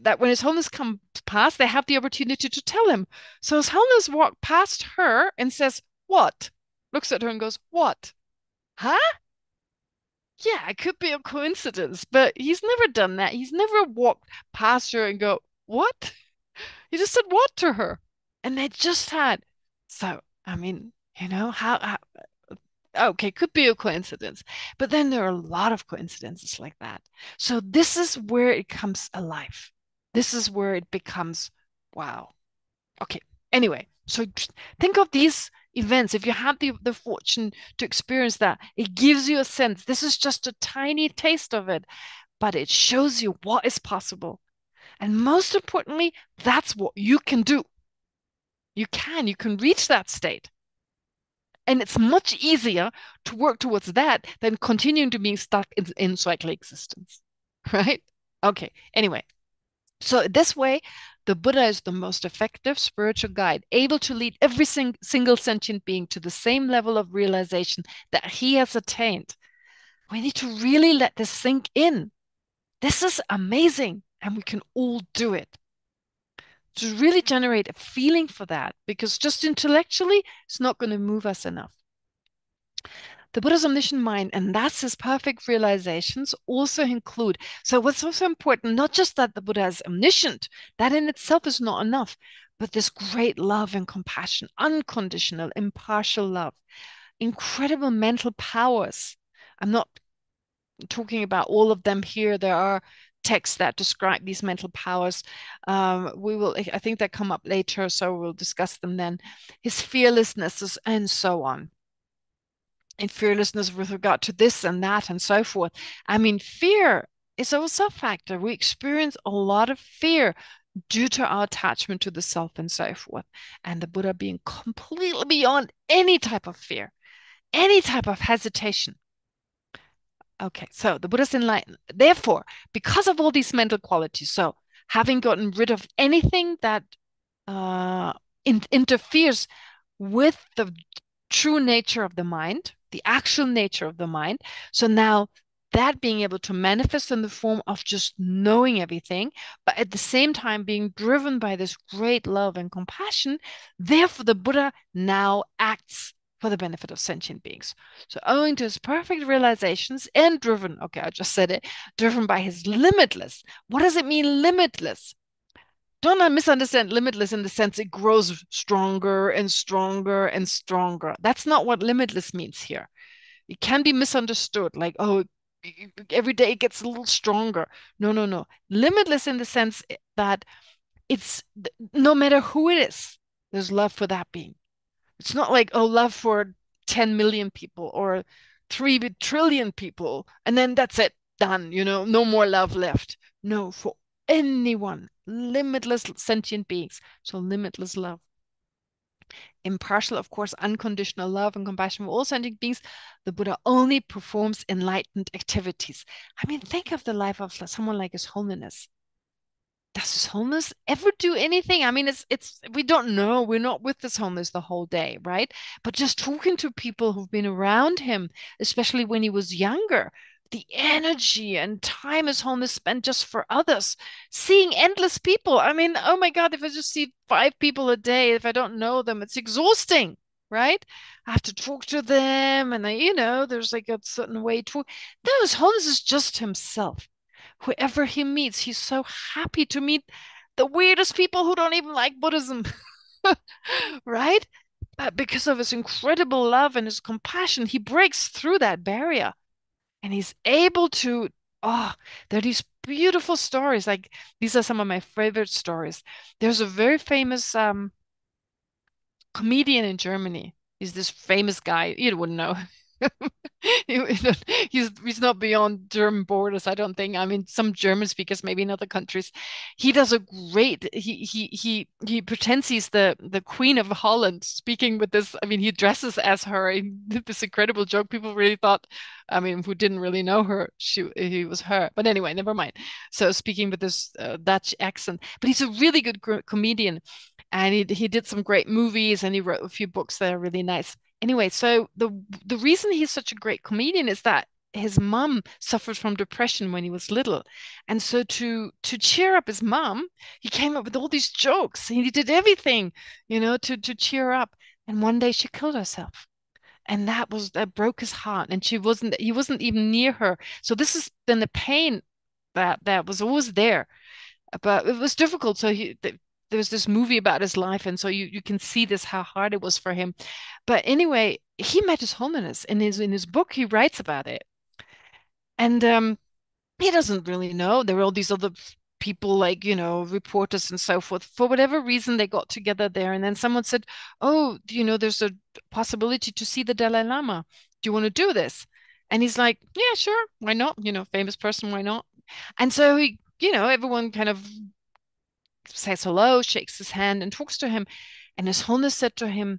that when His Holiness comes past, they have the opportunity to tell him. So His Holiness walked past her and says, what? Looks at her and goes, what? Huh? Yeah, it could be a coincidence, but he's never done that. He's never walked past her and go, what? He just said what to her. And they just had. So, I mean, you know, how okay, could be a coincidence. But then there are a lot of coincidences like that. So this is where it comes alive. This is where it becomes, wow. Okay, anyway, so think of these events. If you have the fortune to experience that, it gives you a sense. This is just a tiny taste of it, but it shows you what is possible. And most importantly, that's what you can do. You can reach that state. And it's much easier to work towards that than continuing to being stuck in cyclic existence, right? Okay, anyway. So this way, the Buddha is the most effective spiritual guide, able to lead every single sentient being to the same level of realization that he has attained. We need to really let this sink in. This is amazing, and we can all do it. To really generate a feeling for that, because just intellectually, it's not going to move us enough. The Buddha's omniscient mind, and that's his perfect realizations, also include. So what's also important, not just that the Buddha is omniscient, that in itself is not enough, but this great love and compassion, unconditional, impartial love, incredible mental powers. I'm not talking about all of them here. There are texts that describe these mental powers. I think they come up later, so we'll discuss them then. His fearlessness and so on. And fearlessness with regard to this and that and so forth. I mean, fear is also a factor. We experience a lot of fear due to our attachment to the self and so forth. And the Buddha being completely beyond any type of fear, any type of hesitation. Okay, so the Buddha's enlightened. Therefore, because of all these mental qualities, so having gotten rid of anything that interferes with the true nature of the mind, the actual nature of the mind. So now that being able to manifest in the form of just knowing everything, but at the same time being driven by this great love and compassion, therefore the Buddha now acts for the benefit of sentient beings. So owing to his perfect realizations and driven, okay, I just said it, driven by his limitless. What does it mean, limitless? Don't misunderstand limitless in the sense it grows stronger and stronger and stronger. That's not what limitless means here. It can be misunderstood, like, oh, every day it gets a little stronger. No. Limitless in the sense that it's no matter who it is, there's love for that being. It's not like, oh, love for 10 million people or 3 trillion people, and then that's it, done, no more love left. No, for anyone, limitless sentient beings, so limitless love. Impartial, of course, unconditional love and compassion for all sentient beings. The Buddha only performs enlightened activities. I mean, think of the life of someone like His Holiness. Does His Holiness ever do anything? I mean, it's we don't know. We're not with His Holiness the whole day, right? But just talking to people who've been around him, especially when he was younger, the energy and time His Holiness spent just for others, seeing endless people. I mean, oh my God, if I just see 5 people a day, if I don't know them, it's exhausting, right? I have to talk to them, and there's like a certain way to. No, His Holiness is just himself. Whoever he meets, he's so happy to meet the weirdest people who don't even like Buddhism, right? But because of his incredible love and his compassion, he breaks through that barrier. And he's able to, there are these beautiful stories. Like, these are some of my favorite stories. There's a very famous comedian in Germany. He's this famous guy. You wouldn't know. He's not beyond German borders, I don't think. I mean, some German speakers, maybe in other countries. He does a great. He pretends he's the Queen of Holland, speaking with this. I mean, he dresses as her. He did this incredible joke. People really thought, I mean, who didn't really know her, he was her. But anyway, never mind. So speaking with this Dutch accent, but he's a really good comedian, and he did some great movies, and he wrote a few books that are really nice. Anyway, so the reason he's such a great comedian is that his mom suffered from depression when he was little. And so to cheer up his mom, he came up with all these jokes. He did everything, to cheer up. And one day she killed herself. And that broke his heart. And he wasn't even near her. So this has been the pain that was always there. But it was difficult. So there was this movie about his life, and so you can see this, how hard it was for him. But anyway, he met His Holiness. In his book, he writes about it. And he doesn't really know. There were all these other people, like, reporters and so forth. For whatever reason, they got together there. And then someone said, oh, there's a possibility to see the Dalai Lama. Do you want to do this? And he's like, yeah, sure. Why not? Famous person, why not? And so he, everyone kind of says hello, shakes his hand, and talks to him. And His Holiness said to him,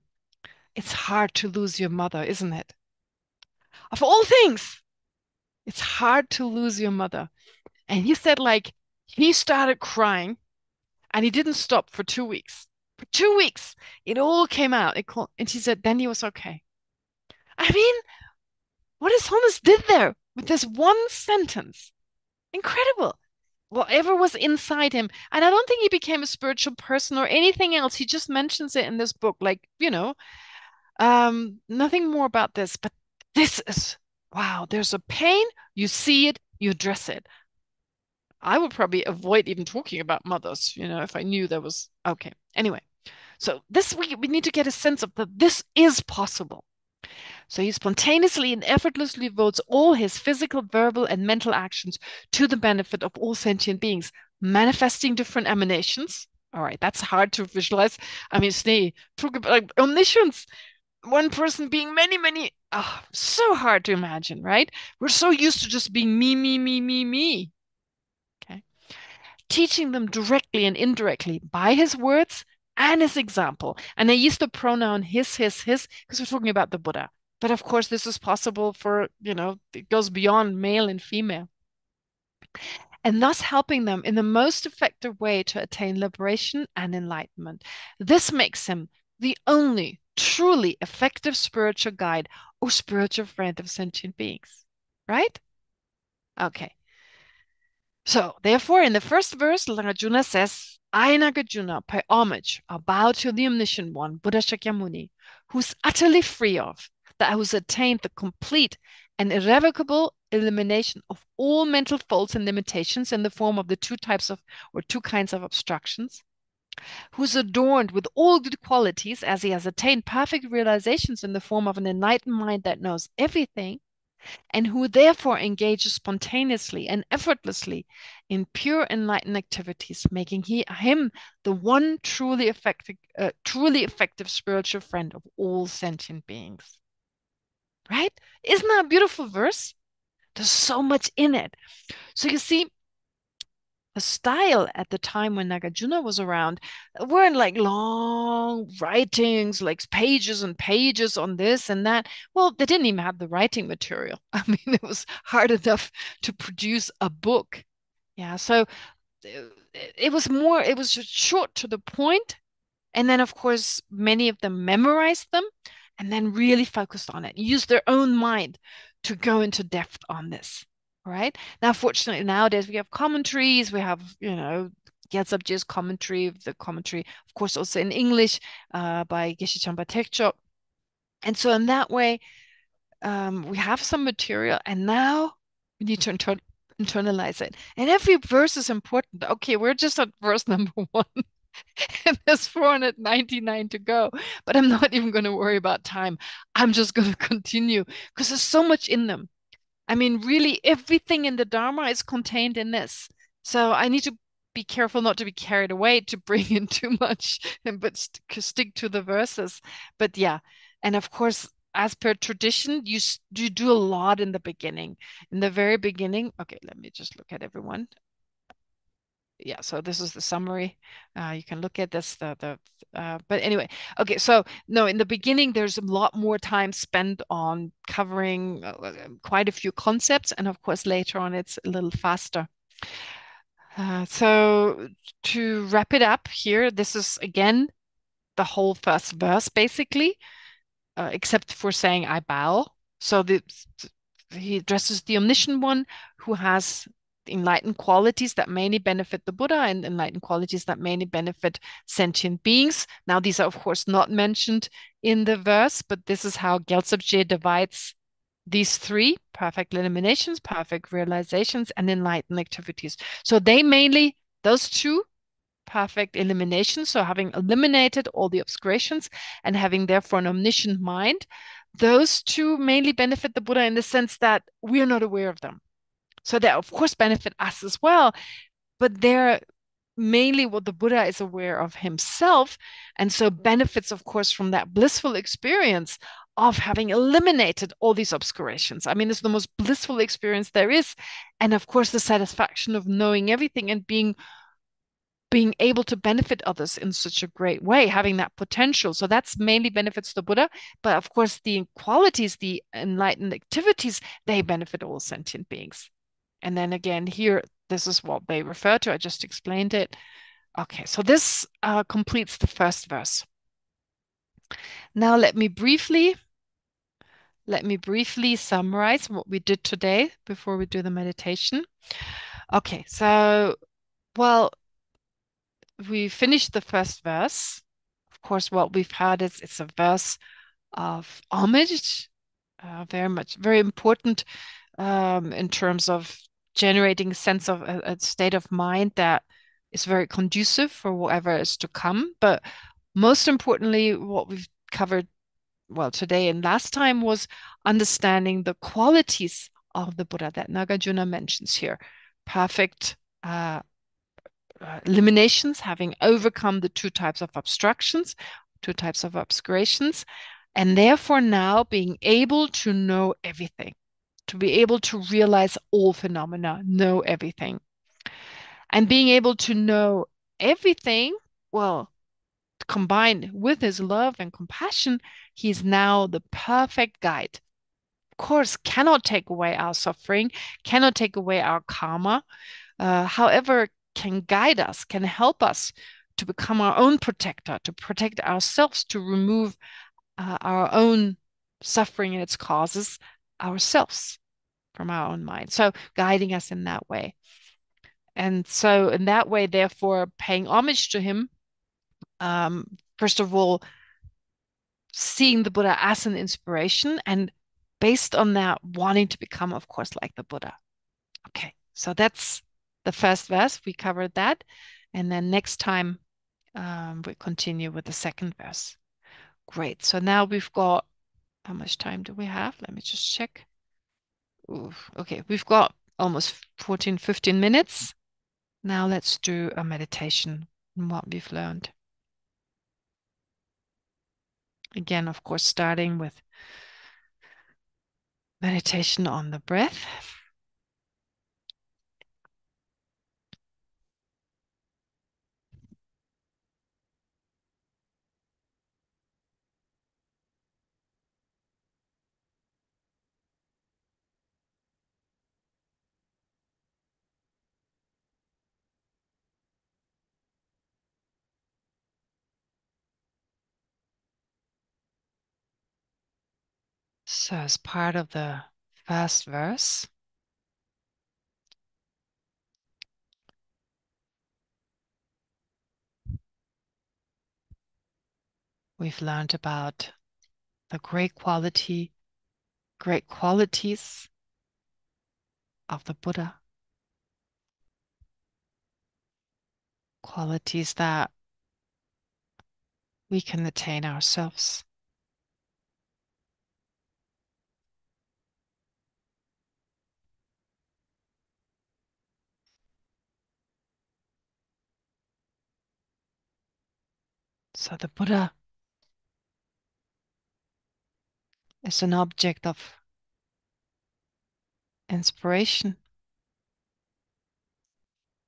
it's hard to lose your mother, isn't it? Of all things, it's hard to lose your mother. And he said, like, he started crying, and he didn't stop for 2 weeks. For 2 weeks, it all came out. And she said, then he was okay. I mean, what His Holiness did there with this one sentence, incredible. Whatever was inside him. And I don't think he became a spiritual person or anything else. He just mentions it in this book, like, nothing more about this. But this is, wow, there's a pain, you see it, you address it. I would probably avoid even talking about mothers, if I knew there was, okay. Anyway, so this, we need to get a sense of that this is possible. So he spontaneously and effortlessly devotes all his physical, verbal, and mental actions to the benefit of all sentient beings, manifesting different emanations. All right, that's hard to visualize. I mean, talk about like omniscience. One person being many, many, so hard to imagine, right? We're so used to just being me, me, me, me, me. Okay. Teaching them directly and indirectly by his words and his example. And I use the pronoun his, because we're talking about the Buddha. But of course, this is possible for, it goes beyond male and female. And thus helping them in the most effective way to attain liberation and enlightenment. This makes him the only truly effective spiritual guide or spiritual friend of sentient beings. Right? Okay. So, therefore, in the first verse, Nāgārjuna says, I, Nāgārjuna, pay homage or bow to the omniscient one, Buddha Shakyamuni, who's utterly free of, that who's attained the complete and irrevocable elimination of all mental faults and limitations in the form of the two kinds of obstructions, who's adorned with all good qualities as he has attained perfect realizations in the form of an enlightened mind that knows everything, and who therefore engages spontaneously and effortlessly in pure enlightened activities, making him the one truly effective spiritual friend of all sentient beings. Right? Isn't that a beautiful verse? There's so much in it. So you see, the style at the time when Nāgārjuna was around weren't like long writings, like pages and pages on this and that. Well, they didn't even have the writing material. I mean, it was hard enough to produce a book. Yeah, so it was just short to the point. And then, of course, many of them memorized them and then really focused on it, used their own mind to go into depth on this. Right? Now, fortunately, nowadays we have commentaries. We have, Gyaltsabje's commentary, of course, also in English by Geshe Champa Tekchok. And so in that way, we have some material, and now we need to internalize it. And every verse is important. Okay, we're just at verse number 1. And there's 499 to go, but I'm not even going to worry about time. I'm just going to continue because there's so much in them. I mean, really, everything in the Dharma is contained in this. So I need to be careful not to be carried away to bring in too much, but stick to the verses. But yeah, and of course, as per tradition, you do a lot in the beginning. In the very beginning, okay, let me just look at everyone. Yeah, so this is the summary. You can look at this, but anyway, okay, so no, in the beginning, there's a lot more time spent on covering quite a few concepts, and of course, later on, it's a little faster. So to wrap it up here, this is again the whole first verse, basically, except for saying I bow. So he addresses the omniscient one who has enlightened qualities that mainly benefit the Buddha and enlightened qualities that mainly benefit sentient beings. Now, these are, of course, not mentioned in the verse, but this is how Gyaltsab divides these three: perfect eliminations, perfect realizations, and enlightened activities. So they mainly, those two, perfect eliminations, so having eliminated all the obscurations and having therefore an omniscient mind, those two mainly benefit the Buddha in the sense that we are not aware of them. So they, of course, benefit us as well, but they're mainly what the Buddha is aware of himself, and so benefits, of course, from that blissful experience of having eliminated all these obscurations. I mean, it's the most blissful experience there is. And of course, the satisfaction of knowing everything and being able to benefit others in such a great way, having that potential. So that's mainly benefits the Buddha. But of course, the qualities, the enlightened activities, they benefit all sentient beings. And then again, here, this is what they refer to. I just explained it. Okay, so this completes the first verse. Now let me briefly summarize what we did today before we do the meditation. Okay, so, well, we finished the first verse. Of course, what we've heard is it's a verse of homage, very important in terms of generating a sense of a state of mind that is very conducive for whatever is to come. But most importantly, what we've covered today and last time was understanding the qualities of the Buddha that Nāgārjuna mentions here. Perfect eliminations, having overcome the two types of obstructions, two types of obscurations, and therefore now being able to know everything, to be able to realize all phenomena, know everything. And being able to know everything, well, combined with his love and compassion, he's now the perfect guide. Of course, cannot take away our suffering, cannot take away our karma. However, can guide us, can help us to become our own protector, to protect ourselves, to remove our own suffering and its causes ourselves from our own mind. So guiding us in that way. And so in that way, therefore, paying homage to him, first of all, seeing the Buddha as an inspiration, and based on that, wanting to become, of course, like the Buddha. Okay, so that's the first verse. We covered that. And then next time, we continue with the second verse. Great. So now we've got, how much time do we have? Let me just check. Ooh, okay, we've got almost 14, 15 minutes. Now let's do a meditation on what we've learned. Again, of course, starting with meditation on the breath. So as part of the first verse, we've learned about the great qualities of the Buddha. Qualities that we can attain ourselves. So the Buddha is an object of inspiration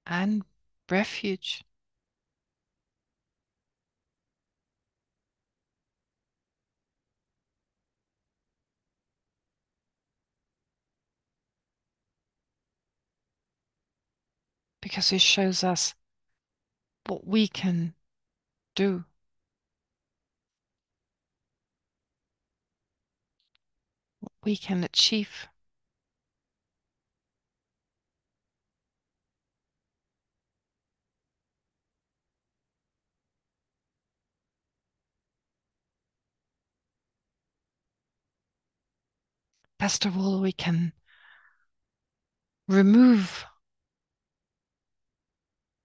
and refuge. Because it shows us what we can do. What we can achieve. Best of all, we can remove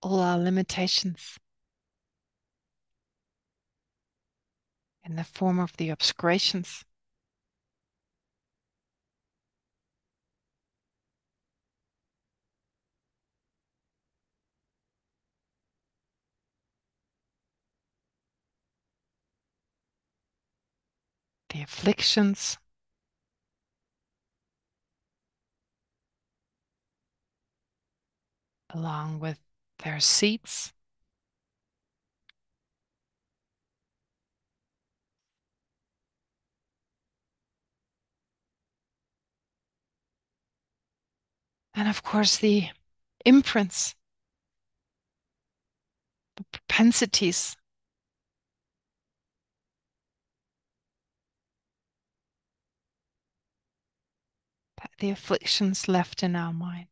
all our limitations in the form of the obscurations. The afflictions, along with their seats. And of course, the imprints, the propensities, the afflictions left in our mind.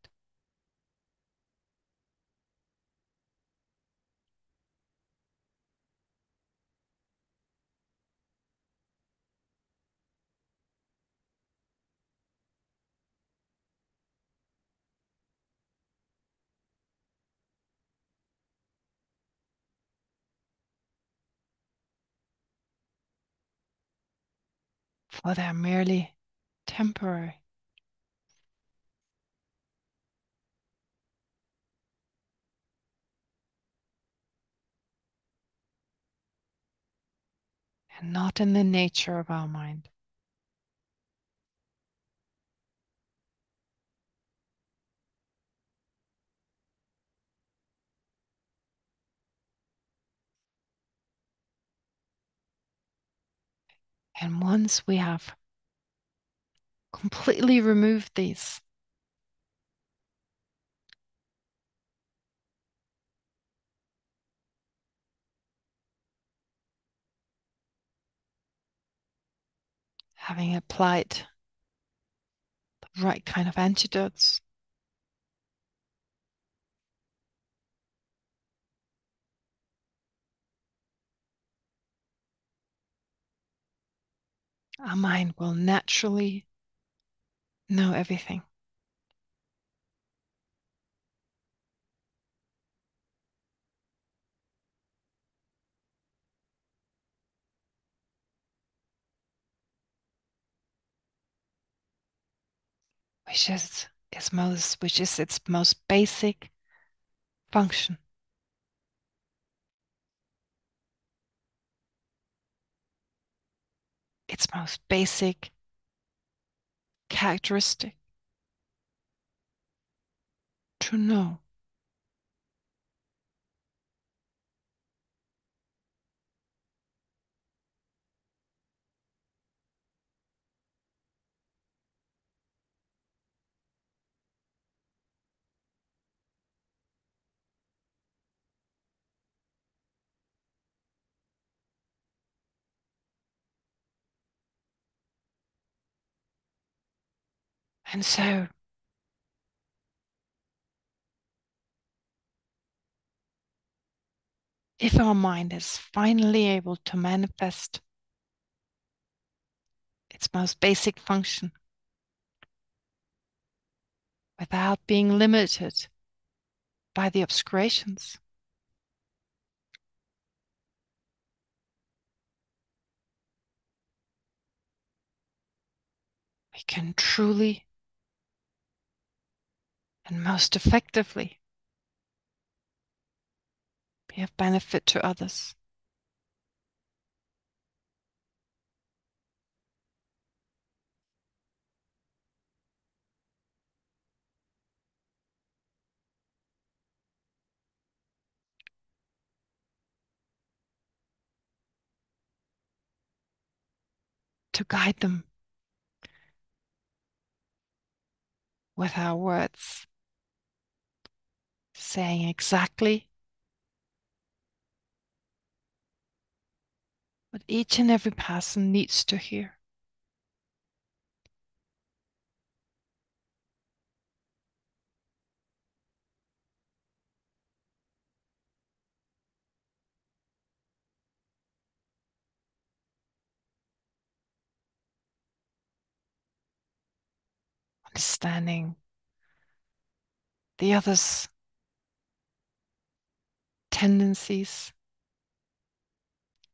For they're merely temporary. And not in the nature of our mind. And once we have completely removed these, having applied the right kind of antidotes, our mind will naturally know everything. Which is its most basic function. Its most basic characteristic, to know. And so if our mind is finally able to manifest its most basic function without being limited by the obscurations, we can truly and most effectively be of benefit to others. to guide them with our words, saying exactly what each and every person needs to hear. Understanding the other's tendencies,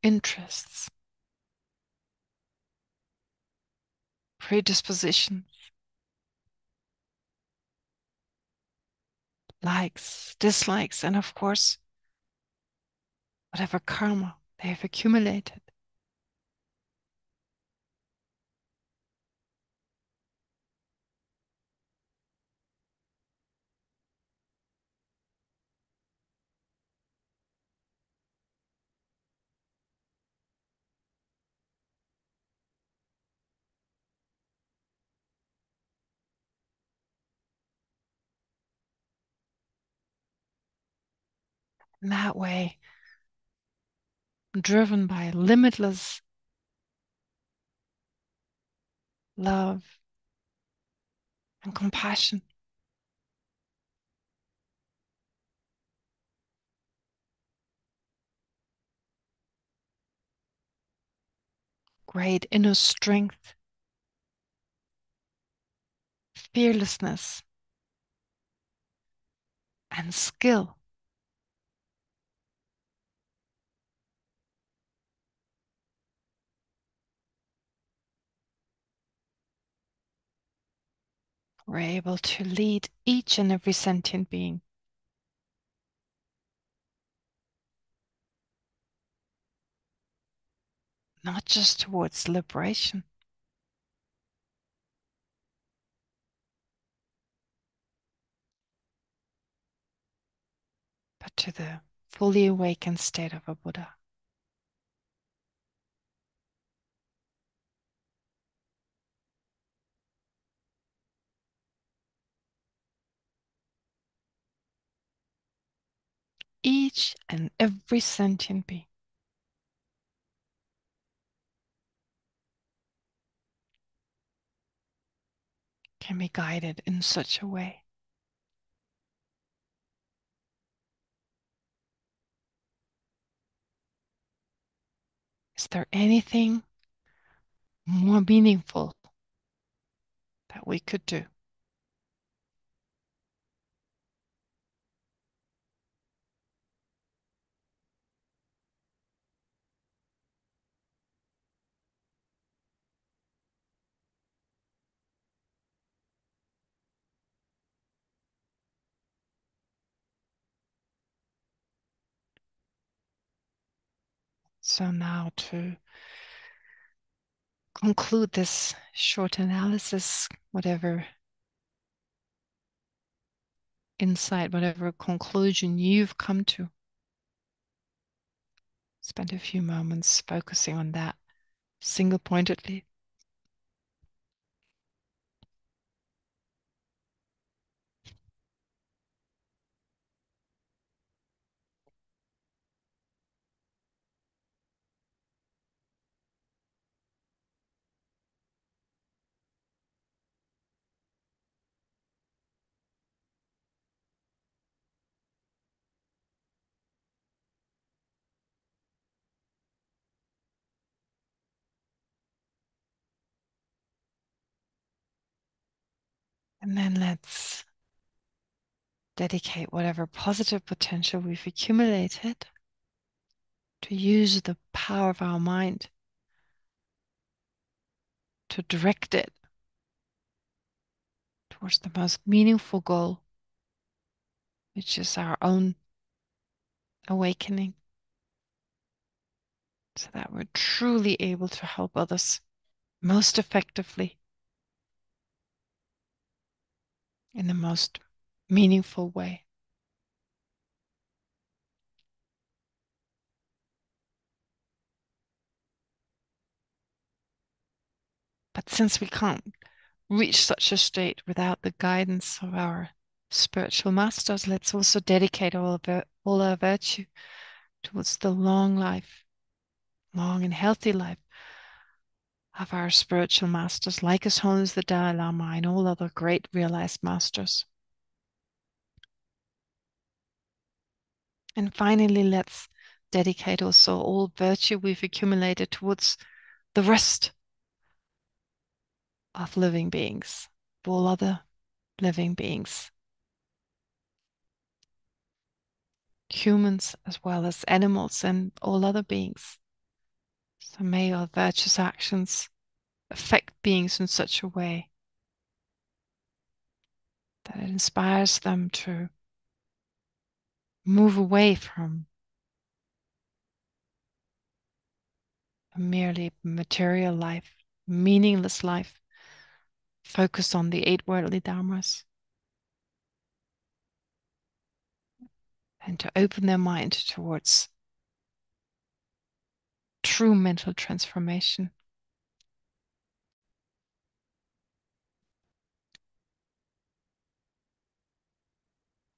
interests, predispositions, likes, dislikes, and of course, whatever karma they have accumulated. In that way, driven by limitless love and compassion, great inner strength, fearlessness, and skill. We're able to lead each and every sentient being not just towards liberation, but to the fully awakened state of a Buddha. Each and every sentient being can be guided in such a way. Is there anything more meaningful that we could do? So now to conclude this short analysis, whatever insight, whatever conclusion you've come to, spend a few moments focusing on that single-pointedly. And then let's dedicate whatever positive potential we've accumulated to use the power of our mind to direct it towards the most meaningful goal, which is our own awakening, so that we're truly able to help others most effectively in the most meaningful way. But since we can't reach such a state without the guidance of our spiritual masters, let's also dedicate all our virtue towards the long and healthy life of our spiritual masters, like His Holiness the Dalai Lama and all other great realized masters. And finally, let's dedicate also all virtue we've accumulated towards the rest of living beings, all other living beings, humans as well as animals and all other beings. So may our virtuous actions affect beings in such a way that it inspires them to move away from a merely material life, meaningless life, focus on the 8 worldly dharmas, and to open their mind towards true mental transformation.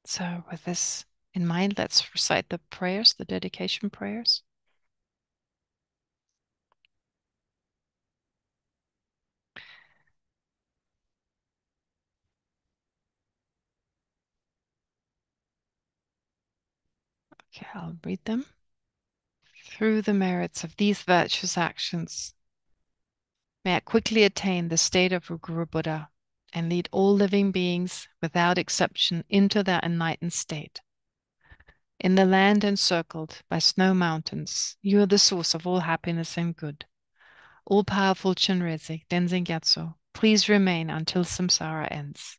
So with this in mind, let's recite the prayers, the dedication prayers. Okay, I'll read them. Through the merits of these virtuous actions, may I quickly attain the state of Guru Buddha and lead all living beings without exception into that enlightened state. In the land encircled by snow mountains, you are the source of all happiness and good. All-powerful Chenrezig, Denzin Gyatso, please remain until samsara ends.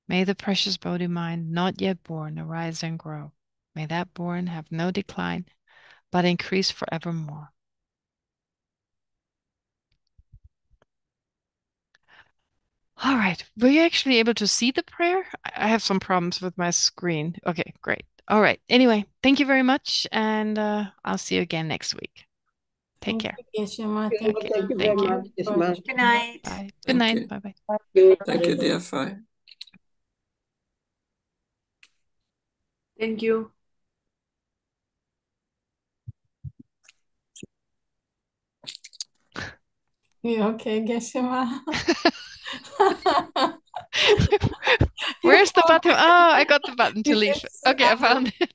May the precious Bodhi mind not yet born arise and grow. May that born have no decline, but increase forevermore. All right, were you actually able to see the prayer? I have some problems with my screen. Okay, great. All right, anyway, thank you very much, and I'll see you again next week. Take care. You, Geshe-ma. Thank you very much. Geshe-ma. Good night. Bye. Good night. Bye-bye. Thank you, dear Phi. Thank you. You okay, Geshe-ma? Where's the button? Oh, I got the button to leave. Okay, I found it.